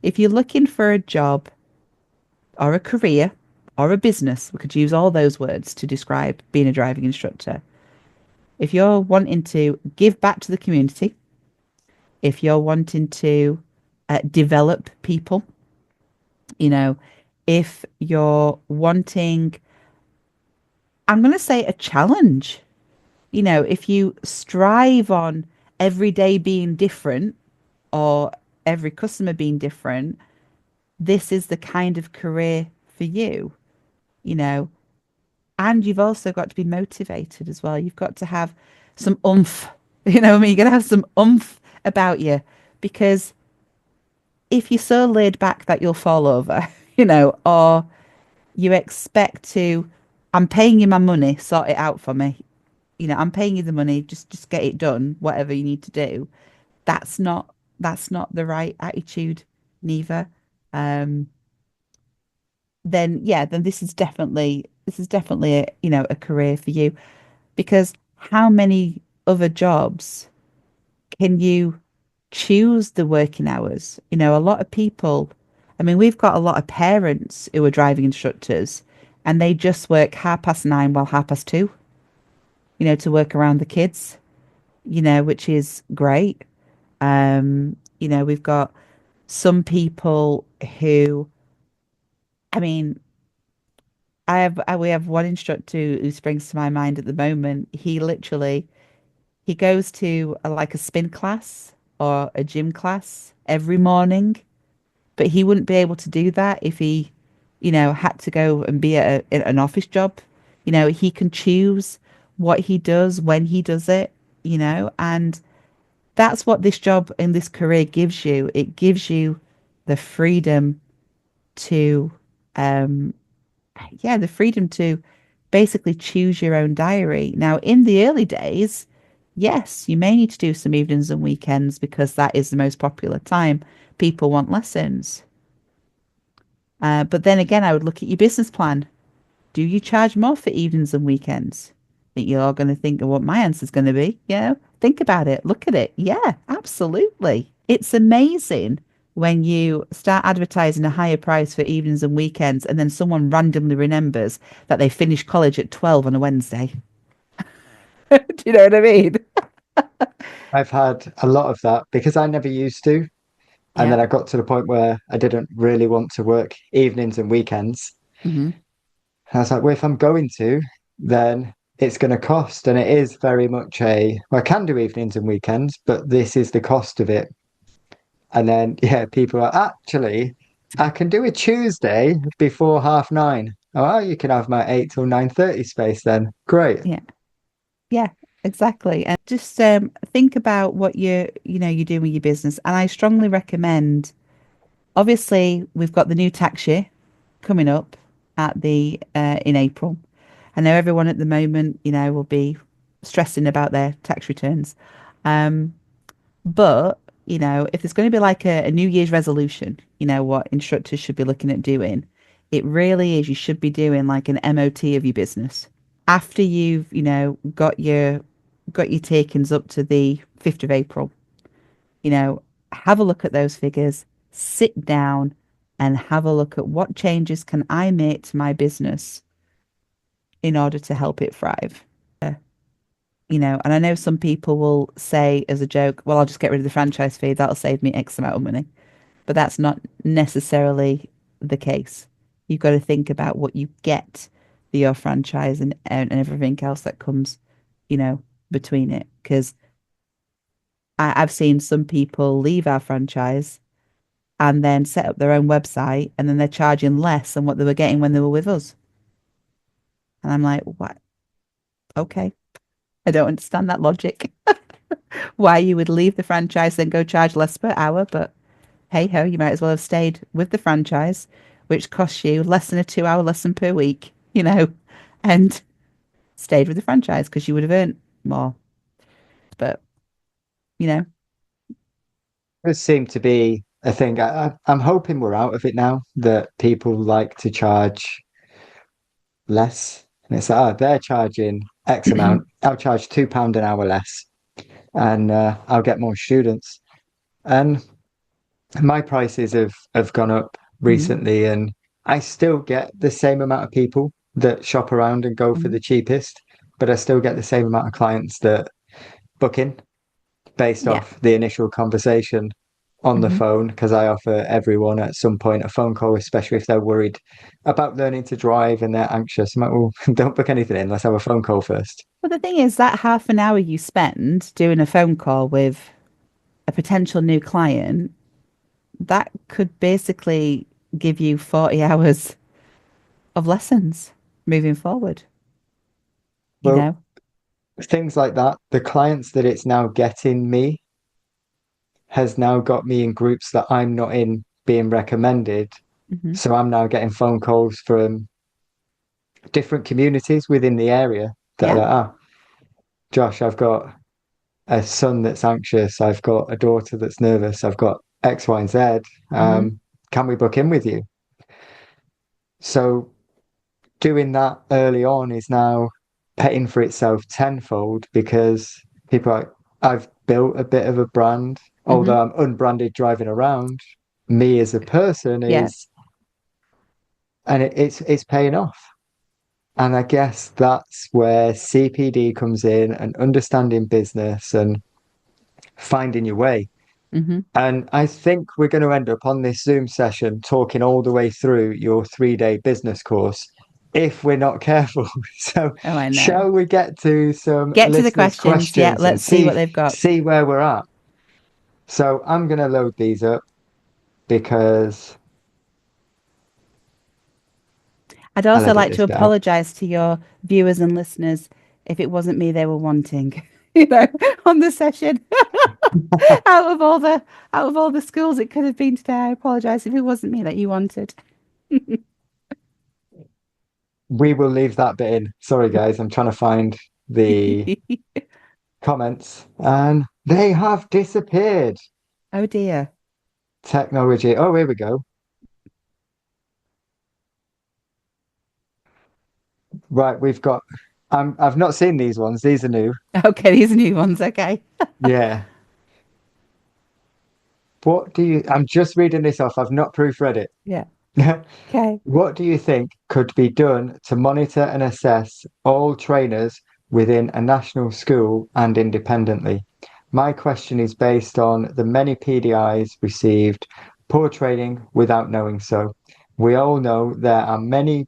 If you're looking for a job or a career or a business, we could use all those words to describe being a driving instructor. If you're wanting to give back to the community, if you're wanting to develop people, you know, if you're wanting, I'm going to say a challenge. If you strive on every day being different or every customer being different, this is the kind of career for you, you know. And you've also got to be motivated as well. You've got to have some oomph, what I mean? You're going to have some oomph about you because if you're so laid back that you'll fall over, or you expect to, I'm paying you my money, sort it out for me. I'm paying you the money, just get it done, whatever you need to do. That's not that's not the right attitude, neither. Um, then yeah, then this is definitely a career for you because how many other jobs can you choose the working hours? A lot of people, I mean, we've got a lot of parents who are driving instructors and they just work 9:30 while 2:30, to work around the kids, which is great. We've got some people who, I mean, we have one instructor who springs to my mind at the moment. He goes to like a spin class or a gym class every morning, but he wouldn't be able to do that if he, had to go and be at an office job. He can choose what he does when he does it, and that's what this job and this career gives you. It gives you the freedom to, um, yeah, the freedom to basically choose your own diary. Now, in the early days, yes, you may need to do some evenings and weekends because that is the most popular time. People want lessons. But then again, I would look at your business plan. Do you charge more for evenings and weekends? I think you're all going to think of what my answer is going to be. Think about it. Look at it. Yeah, absolutely. It's amazing when you start advertising a higher price for evenings and weekends, and then someone randomly remembers that they finished college at 12 on a Wednesday. Do you know what I mean? I've had a lot of that because I never used to. And Yeah. then I got to the point where I didn't really want to work evenings and weekends. Hmm. And I was like, well, if I'm going to, then it's going to cost. And it is very much well, I can do evenings and weekends, but this is the cost of it. And then, yeah, people are actually, I can do a Tuesday before 9:30. Oh, well, you can have my 8 till 9:30 space then. Great. Yeah. Yeah, exactly. And just think about what you're doing with your business. And I strongly recommend, obviously, we've got the new tax year coming up at the in April. I know everyone at the moment, will be stressing about their tax returns. Um, but, if there's going to be like a New Year's resolution, what instructors should be looking at doing, it really is you should be doing like an MOT of your business after you've, got your takings up to the 5th of April. You know, have a look at those figures, sit down and have a look at what changes can I make to my business in order to help it thrive. And I know some people will say as a joke, well, I'll just get rid of the franchise fee. That'll save me X amount of money. But that's not necessarily the case. You've got to think about what you get for your franchise and everything else that comes, you know, between it. Because I've seen some people leave our franchise and then set up their own website and then they're charging less than what they were getting when they were with us. And I'm like, what? Okay. I don't understand that logic. Why you would leave the franchise and go charge less per hour, but hey ho, you might as well have stayed with the franchise, which costs you less than a 2 hour lesson per week, and stayed with the franchise because you would have earned more. But, you know, Does seem to be a thing. I'm hoping we're out of it now that people like to charge less. And it's like, oh, they're charging X amount. I'll charge £2 an hour less and I'll get more students. And my prices have gone up Mhm, recently, and I still get the same amount of people that shop around and go for mhm. the cheapest, but I still get the same amount of clients that book in based Yeah. off the initial conversation on the Hmm. phone because I offer everyone at some point a phone call, especially if they're worried about learning to drive and they're anxious. I'm like, well, don't book anything in. Let's have a phone call first. Well, the thing is that half an hour you spend doing a phone call with a potential new client, that could basically give you 40 hours of lessons moving forward, you Well, know? things like that, the clients that it's now getting me has now got me in groups that I'm not in being recommended. Hmm. So I'm now getting phone calls from different communities within the area that are Yeah. like, ah, Josh, I've got a son that's anxious. I've got a daughter that's nervous. I've got X, Y, and Z. Hmm. Can we book in with you? So doing that early on is now paying for itself tenfold because people are like, I've built a bit of a brand, Hmm. although I'm unbranded driving around. Me as a person Yeah. is, and it's paying off. And I guess that's where CPD comes in and understanding business and finding your way. Hmm. And I think we're going to end up on this Zoom session talking all the way through your 3-day business course if we're not careful. So, Oh, I know. shall we get to some Get to the listeners' questions. Yeah, questions and let's see what see they've got. see where we're at? So, I'm going to load these up because I'd I'll also edit like to this down. apologize to your viewers and listeners if it wasn't me they were wanting, on the session. Out of all the schools it could have been today, I apologize if it wasn't me that you wanted. We will leave that bit in. Sorry, guys, I'm trying to find the comments and they have disappeared. Oh dear. Technology. Oh, here we go. Right, we've got. I've not seen these ones. These are new. Okay, these are new ones. Okay. Yeah. What do you, I'm just reading this off, I've not proofread Yeah. it. Okay. What do you think could be done to monitor and assess all trainers within a national school and independently? My question is based on the many PDIs received poor training without knowing so. We all know there are many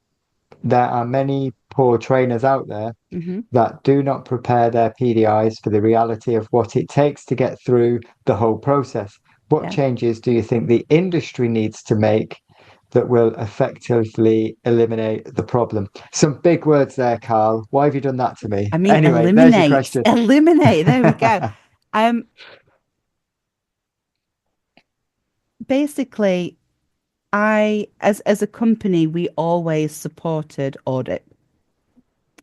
poor trainers out there Hmm. that do not prepare their PDIs for the reality of what it takes to get through the whole process. What Yeah. changes do you think the industry needs to make that will effectively eliminate the problem? Some big words there, Carl. Why have you done that to me? I mean, Anyway, there's your eliminate, question. eliminate. There we go. Um, Basically, as a company, we always supported audit,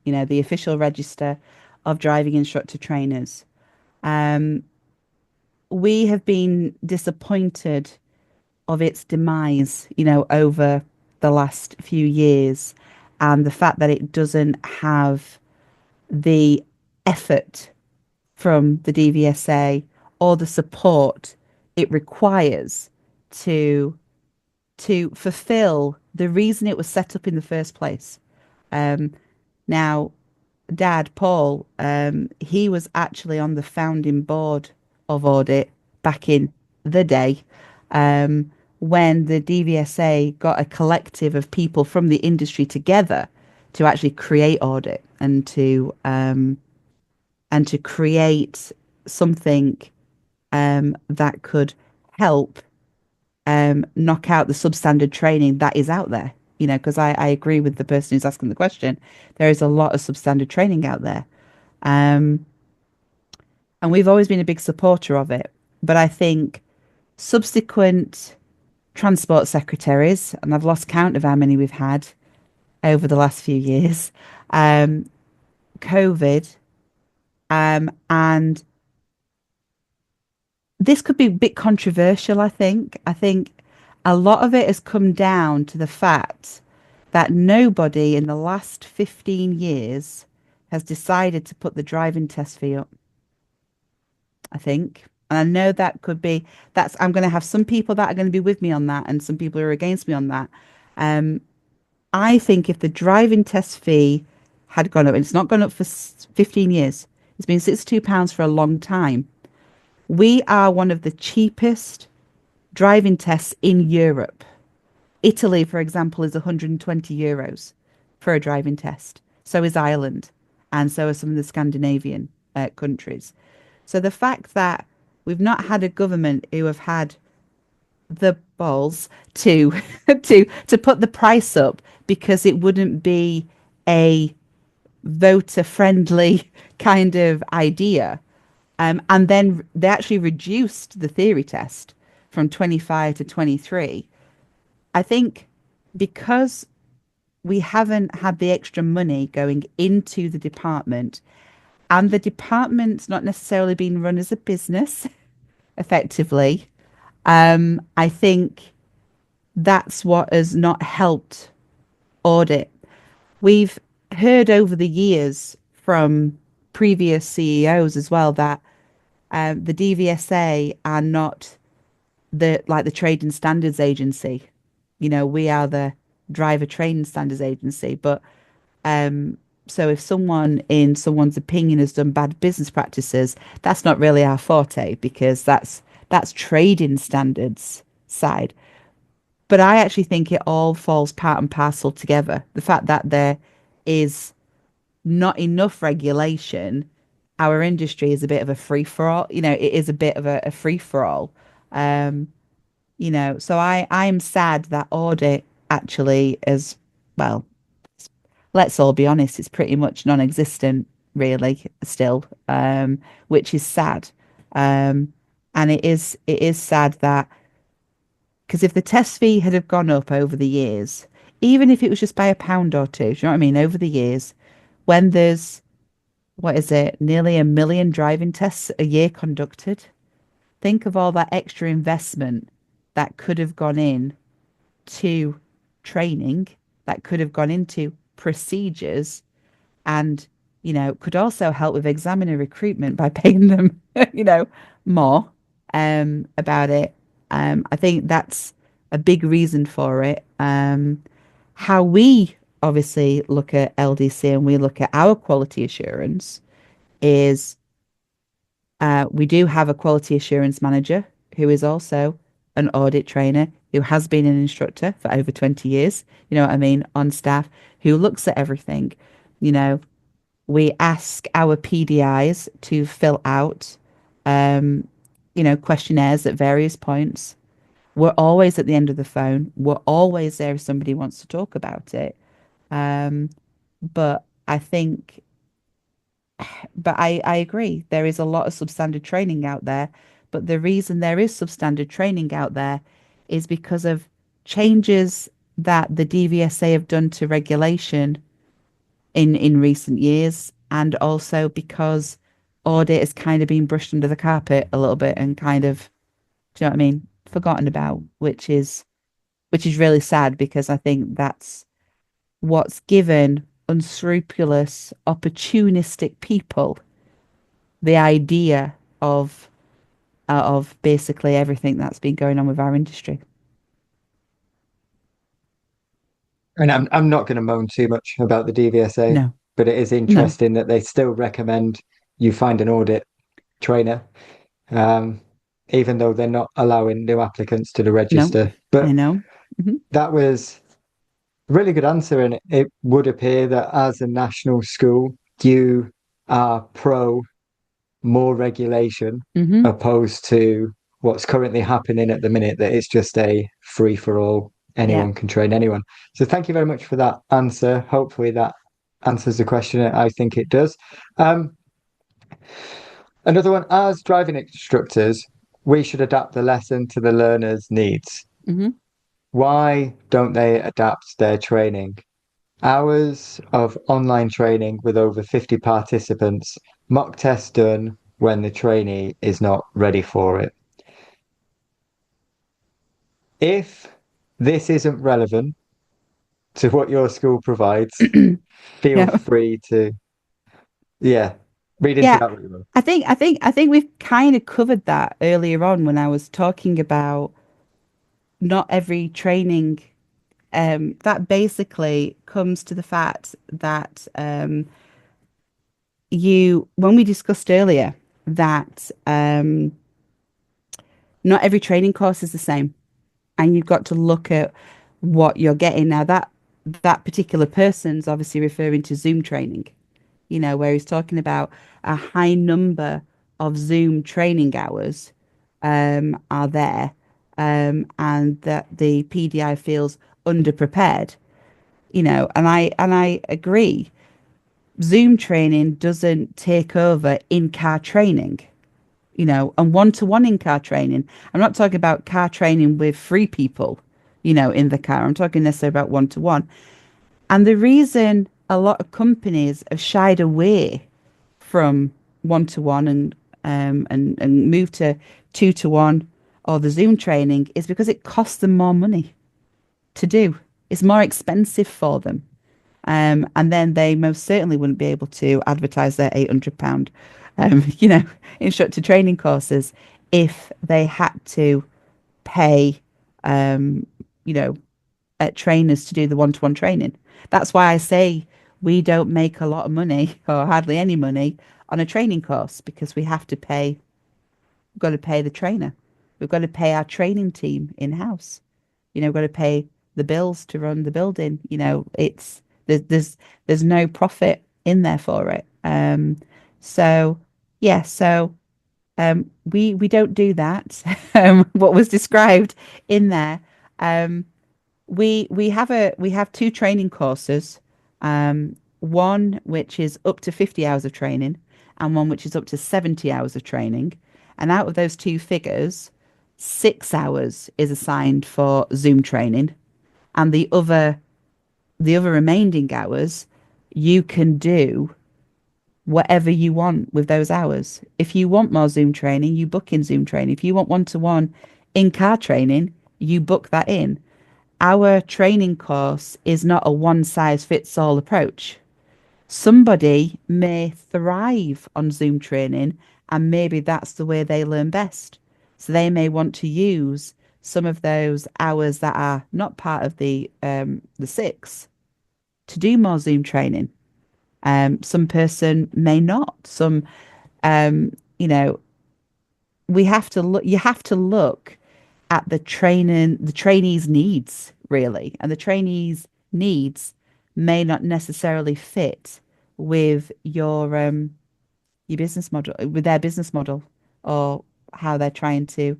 the official register of driving instructor trainers. Um, we have been disappointed of its demise, over the last few years, and the fact that it doesn't have the effort from the DVSA or the support it requires to fulfill the reason it was set up in the first place. Um, Now, Dad, Paul, he was actually on the founding board of Audit back in the day, um, when the DVSA got a collective of people from the industry together to actually create Audit and to create something that could help knock out the substandard training that is out there. Because I agree with the person who's asking the question. There is a lot of substandard training out there. Um, and we've always been a big supporter of it. But I think subsequent transport secretaries, and I've lost count of how many we've had over the last few years, um, COVID, and this could be a bit controversial, I think. I think a lot of it has come down to the fact that nobody in the last 15 years has decided to put the driving test fee up, I think. And I know that could be, I'm going to have some people that are going to be with me on that and some people who are against me on that. Um, I think if the driving test fee had gone up, and it's not gone up for 15 years, it's been £62 for a long time. We are one of the cheapest driving tests in Europe. Italy, for example, is €120 for a driving test. So is Ireland, and so are some of the Scandinavian countries. So the fact that we've not had a government who have had the balls to to put the price up because it wouldn't be a voter friendly kind of idea. And then they actually reduced the theory test from 25 to 23. I think because we haven't had the extra money going into the department, and the department's not necessarily been run as a business effectively, I think that's what has not helped audit. We've heard over the years from previous CEOs as well that the DVSA are not the trade and standards agency. We are the driver training standards agency. But so if someone in someone's opinion has done bad business practices, that's not really our forte because that's trading standards side. But I actually think it all falls part and parcel together. The fact that there is not enough regulation, our industry is a bit of a free for all. It is a bit of a free for all. Um, so I'm sad that audit actually is, well, let's all be honest, it's pretty much non-existent really still, which is sad. Um, and it is sad that because if the test fee had have gone up over the years, even if it was just by a pound or two, do you know what I mean? Over the years, when there's what is it, nearly a million driving tests a year conducted, think of all that extra investment that could have gone in to training, that could have gone into procedures, and could also help with examiner recruitment by paying them more about it. I think that's a big reason for it. How we obviously look at LDC and we look at our quality assurance is we do have a quality assurance manager who is also an audit trainer who has been an instructor for over 20 years, you know what I mean, on staff, who looks at everything. You know, we ask our PDIs to fill out, um, questionnaires at various points. We're always at the end of the phone. We're always there if somebody wants to talk about it. Um, but I think but I agree. There is a lot of substandard training out there. But the reason there is substandard training out there is because of changes that the DVSA have done to regulation in recent years, and also because audit has kind of been brushed under the carpet a little bit and kind of, do you know what I mean, forgotten about, which is really sad because I think that's what's given unscrupulous, opportunistic people the idea of basically everything that's been going on with our industry. And I'm not going to moan too much about the DVSA, No, but it is no, interesting that they still recommend you find an audit trainer, um, even though they're not allowing new applicants to the no, register. I But know. Hmm. that was a really good answer, and it would appear that as a national school, you are pro more regulation Hmm. opposed to what's currently happening at the minute, that it's just a free for all. Yeah. Anyone can train anyone. So thank you very much for that answer. Hopefully that answers the question. I think it does. Um, Another one, as driving instructors, we should adapt the lesson to the learner's needs. Hmm. Why don't they adapt their training? Hours of online training with over 50 participants, mock tests done when the trainee is not ready for it. If this isn't relevant to what your school provides, feel Yeah. free to, yeah, read into Yeah. that what you will. I think we've kind of covered that earlier on when I was talking about not every training. That basically comes to the fact that when we discussed earlier that not every training course is the same, and you've got to look at what you're getting. Now that particular person's obviously referring to Zoom training, where he's talking about a high number of Zoom training hours are there, and that the PDI feels underprepared. And I agree. Zoom training doesn't take over in-car training, and one-to-one in-car training. I'm not talking about car training with three people, in the car. I'm talking necessarily about one-to-one. And the reason a lot of companies have shied away from one-to-one and moved to two-to-one or the Zoom training is because it costs them more money to do. It's more expensive for them. And then they most certainly wouldn't be able to advertise their £800, instructor training courses if they had to pay, um, you know, trainers to do the one-to-one training. That's why I say we don't make a lot of money or hardly any money on a training course because we've got to pay the trainer. We've got to pay our training team in-house. We've got to pay the bills to run the building. It's there's no profit in there for it. So yeah, so we don't do that. What was described in there. Um, we have two training courses. One which is up to 50 hours of training, and one which is up to 70 hours of training. And out of those two figures, 6 hours is assigned for Zoom training, and the other remaining hours, you can do whatever you want with those hours. If you want more Zoom training, you book in Zoom training. If you want one-to-one in-car training, you book that in. Our training course is not a one-size-fits-all approach. Somebody may thrive on Zoom training, and maybe that's the way they learn best. So they may want to use some of those hours that are not part of the six to do more Zoom training. Some person may not. Some, you know, we have to look. You have to look at the trainees' needs really, and the trainees' needs may not necessarily fit with your business model, with their business model, or how they're trying to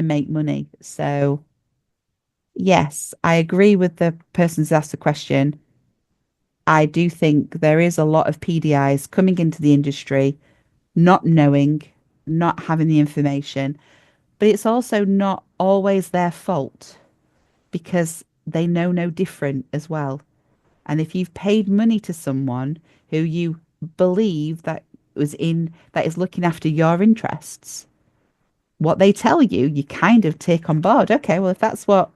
make money. So yes, I agree with the person who's asked the question. I do think there is a lot of PDIs coming into the industry, not knowing, not having the information, but it's also not always their fault because they know no different as well. And if you've paid money to someone who you believe that is looking after your interests, what they tell you, you kind of take on board. Okay, well, if that's what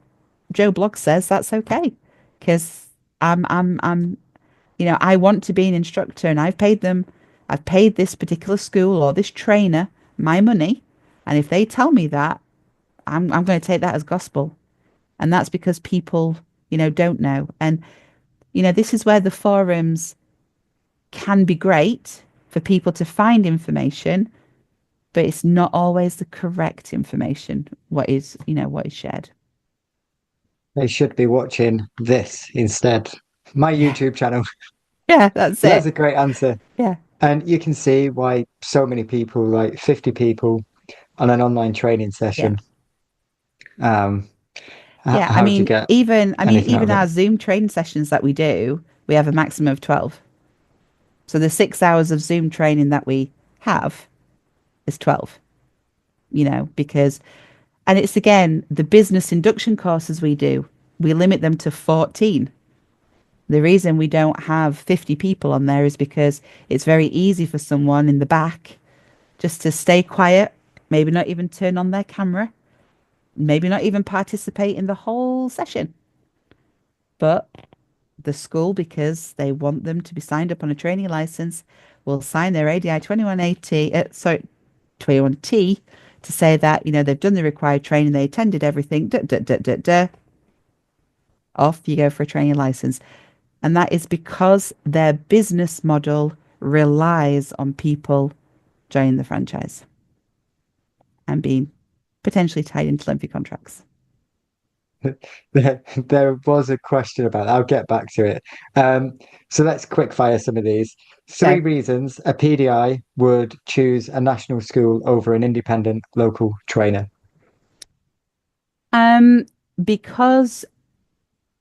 Joe Bloggs says, that's okay. Because I'm, I want to be an instructor and I've paid this particular school or this trainer my money. And if they tell me that, I'm going to take that as gospel. And that's because people, don't know. And, this is where the forums can be great for people to find information, but it's not always the correct information, what is shared. They should be watching this instead. My Yeah. YouTube channel. Yeah, that's But that's it. a great answer. Yeah. And you can see why so many people, like 50 people on an online training Yeah. session, um, Yeah. how do you get anything out Even of it? our Zoom training sessions that we do, we have a maximum of 12. So the 6 hours of Zoom training that we have is 12, because, and it's again, the business induction courses we do, we limit them to 14. The reason we don't have 50 people on there is because it's very easy for someone in the back just to stay quiet, maybe not even turn on their camera, maybe not even participate in the whole session. But the school, because they want them to be signed up on a training license, will sign their ADI 2180, 21T to say that, they've done the required training, they attended everything, off you go for a training license. And that is because their business model relies on people joining the franchise and being potentially tied into lengthy contracts. There was a question about that. I'll get back to it. So let's quick fire some of these. Three Okay. reasons a PDI would choose a national school over an independent local trainer. Um, because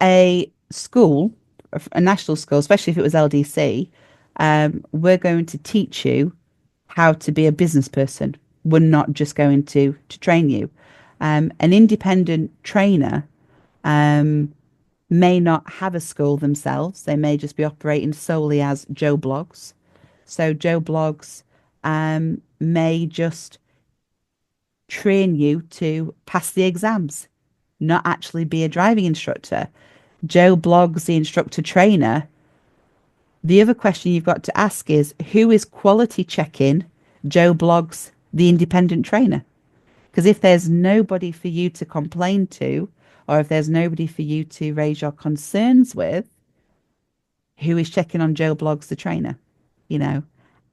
a school, a national school, especially if it was LDC, we're going to teach you how to be a business person. We're not just going to train you. An independent trainer may not have a school themselves. They may just be operating solely as Joe Bloggs. So Joe Bloggs may just train you to pass the exams, not actually be a driving instructor. Joe Bloggs, the instructor trainer. The other question you've got to ask is who is quality checking Joe Bloggs, the independent trainer? Because if there's nobody for you to complain to, or if there's nobody for you to raise your concerns with, who is checking on Joe Bloggs, the trainer? You know,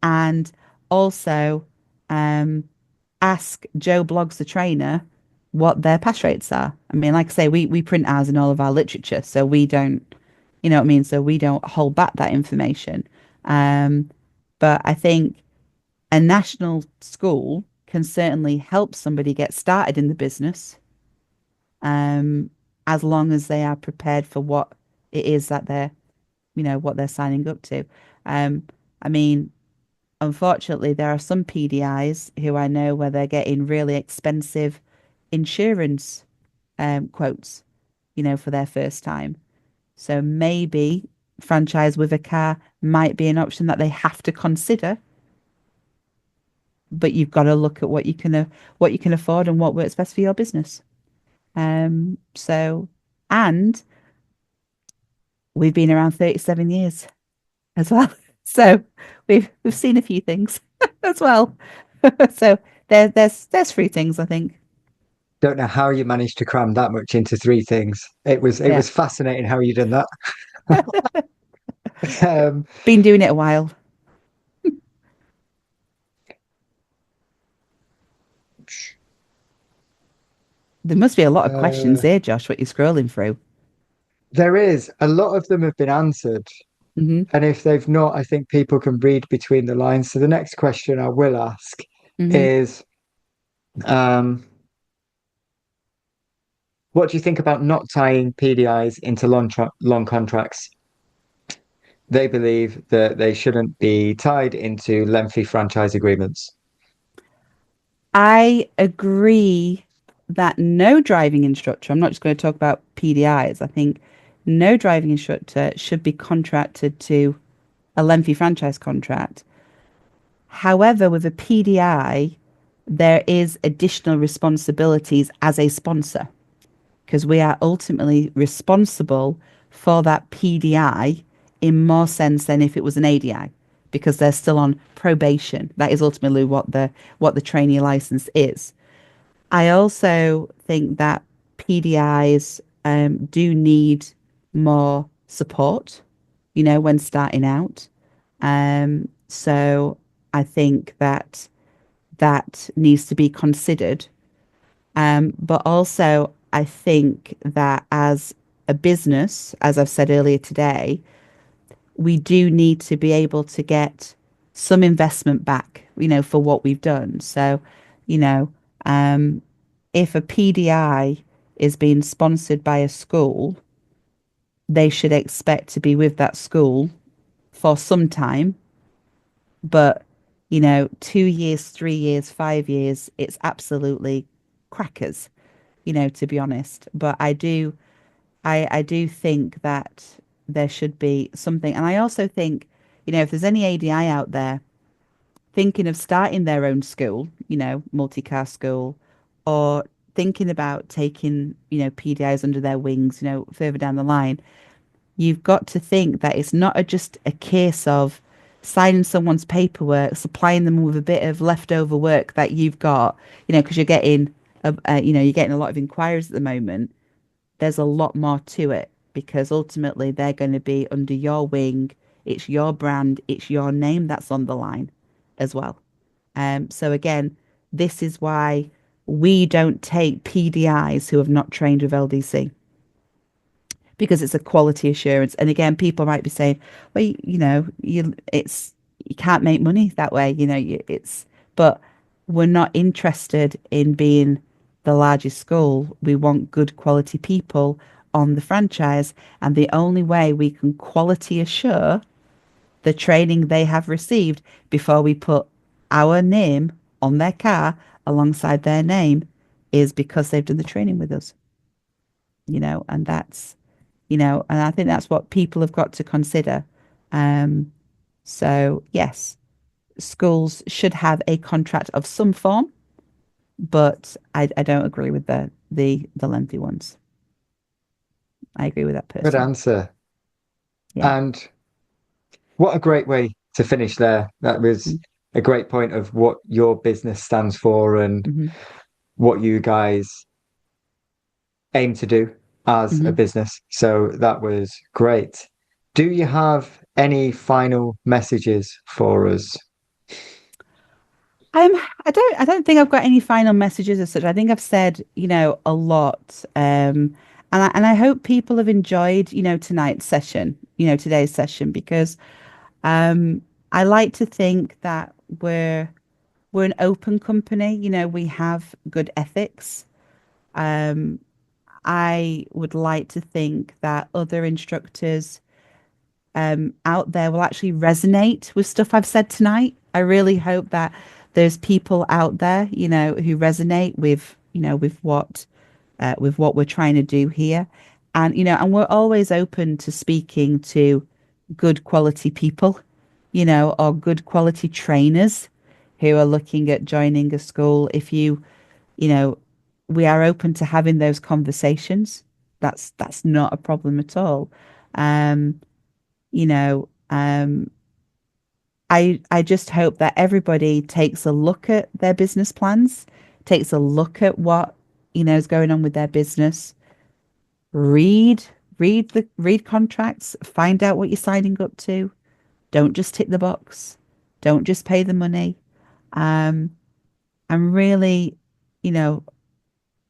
and also ask Joe Bloggs, the trainer, what their pass rates are. I mean, like I say, we print ours in all of our literature, so we don't, you know what I mean? So we don't hold back that information. Um, but I think a national school can certainly help somebody get started in the business, um, as long as they are prepared for what it is that what they're signing up to. Um, I mean, unfortunately, there are some PDIs who I know where they're getting really expensive insurance quotes, for their first time. So maybe franchise with a car might be an option that they have to consider, but you've got to look at what you can afford and what works best for your business. So, and we've been around 37 years as well. So we've seen a few things as well. So there's three things I think. don't know how you managed to cram that much into three things. It Yeah. was fascinating how you did that. Um, Been doing it a while. There must be a lot of questions uh, here, Josh, what you're scrolling through. there is a lot of them have been answered, Hmm. and if they've not, I think people can read between the lines. So the next question I will ask Hmm. is, um, what do you think about not tying PDIs into long contracts? They believe that they shouldn't be tied into lengthy franchise agreements. I agree that no driving instructor, I'm not just going to talk about PDIs, I think no driving instructor should be contracted to a lengthy franchise contract. However, with a PDI, there is additional responsibilities as a sponsor because we are ultimately responsible for that PDI in more sense than if it was an ADI because they're still on probation. That is ultimately what the trainee license is. I also think that PDIs do need more support, when starting out. So I think that that needs to be considered. But also, I think that as a business, as I've said earlier today, we do need to be able to get some investment back, for what we've done. So, you know, um, if a PDI is being sponsored by a school, they should expect to be with that school for some time. But, 2 years, 3 years, 5 years, it's absolutely crackers, to be honest. But I do think that there should be something. And I also think, if there's any ADI out there thinking of starting their own school, multi-car school, or thinking about taking, PDIs under their wings, further down the line, you've got to think that it's not just a case of signing someone's paperwork, supplying them with a bit of leftover work that you've got, because you're getting a lot of inquiries at the moment. There's a lot more to it because ultimately they're going to be under your wing. It's your brand, it's your name that's on the line as well. So again, this is why we don't take PDIs who have not trained with LDC because it's a quality assurance. And again, people might be saying, well, you can't make money that way, but we're not interested in being the largest school. We want good quality people on the franchise, and the only way we can quality assure the training they have received before we put our name on their car alongside their name is because they've done the training with us, and and I think that's what people have got to consider. Um, so yes, schools should have a contract of some form, but I don't agree with the lengthy ones. I agree with that Good personally. answer. Yeah. And what a great way to finish there. That was a great point of what your business stands for and Mm-hmm. what you guys aim to do as a Mm-hmm. business. So that was great. Do you have any final messages for us? Um, I don't think I've got any final messages as such. I think I've said, a lot. And I hope people have enjoyed, tonight's session, today's session, because um I like to think that we're an open company, we have good ethics. Um, I would like to think that other instructors out there will actually resonate with stuff I've said tonight. I really hope that there's people out there, who resonate with what we're trying to do here. And and we're always open to speaking to good quality people, or good quality trainers who are looking at joining a school. If you know, we are open to having those conversations. That's not a problem at all. Um, you know, um, I just hope that everybody takes a look at their business plans, takes a look at what is going on with their business, read read contracts, find out what you're signing up to. Don't just tick the box. Don't just pay the money. Um, and really, you know,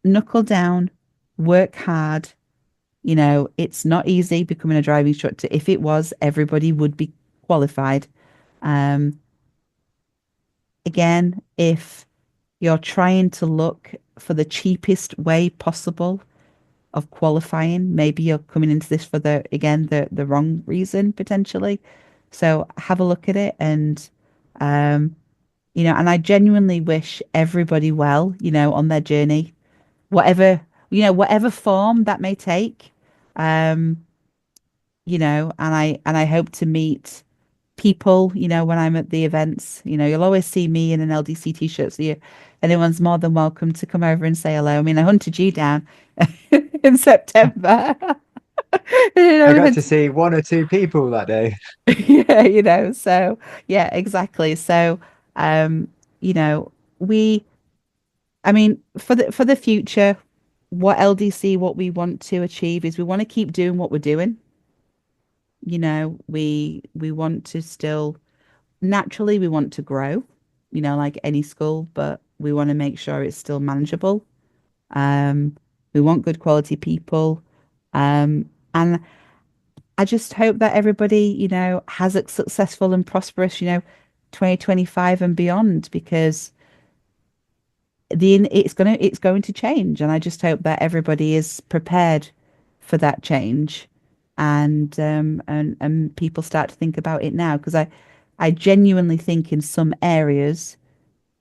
knuckle down, work hard. It's not easy becoming a driving instructor. If it was, everybody would be qualified. Um, Again, if you're trying to look for the cheapest way possible of qualifying, maybe you're coming into this for the wrong reason potentially. So have a look at it um, and I genuinely wish everybody well, on their journey, whatever form that may take. Um, and I hope to meet people, when I'm at the events. You'll always see me in an LDC t-shirt, so anyone's more than welcome to come over and say hello. I mean, I hunted you down in September. I got to see one or two people that day. Yeah, so yeah, exactly. So, um, you know, we, I mean, for the future, what we want to achieve is we want to keep doing what we're doing. We want to still naturally we want to grow, like any school, but we want to make sure it's still manageable. Um, we want good quality people. And I just hope that everybody, has a successful and prosperous, 2025 and beyond, because it's going to change, and I just hope that everybody is prepared for that change, and people start to think about it now, because I genuinely think in some areas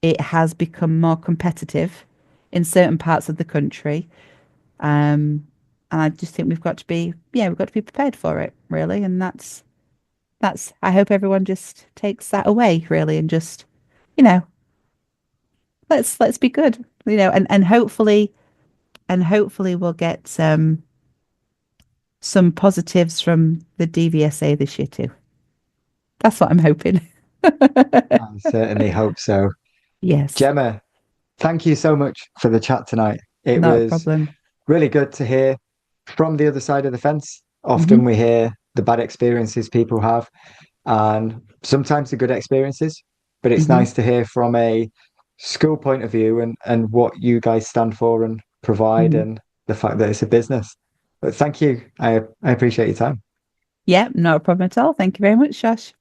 it has become more competitive in certain parts of the country. And I just think we've got to be prepared for it, really. And I hope everyone just takes that away, really, and just, you know, let's be good, and hopefully we'll get some positives from the DVSA this year too. That's what I'm hoping. I certainly hope so. Yes, Gemma, thank you so much for the chat tonight. It not a was problem. really good to hear from the other side of the fence. Often Hmm. we hear the bad experiences people have, and sometimes the good experiences, but it's Hmm. nice to hear from a school point of view and what you guys stand for and provide, Hmm. and the fact that it's a business. But thank you. I appreciate your time. Yeah, not a problem at all. Thank you very much, Josh.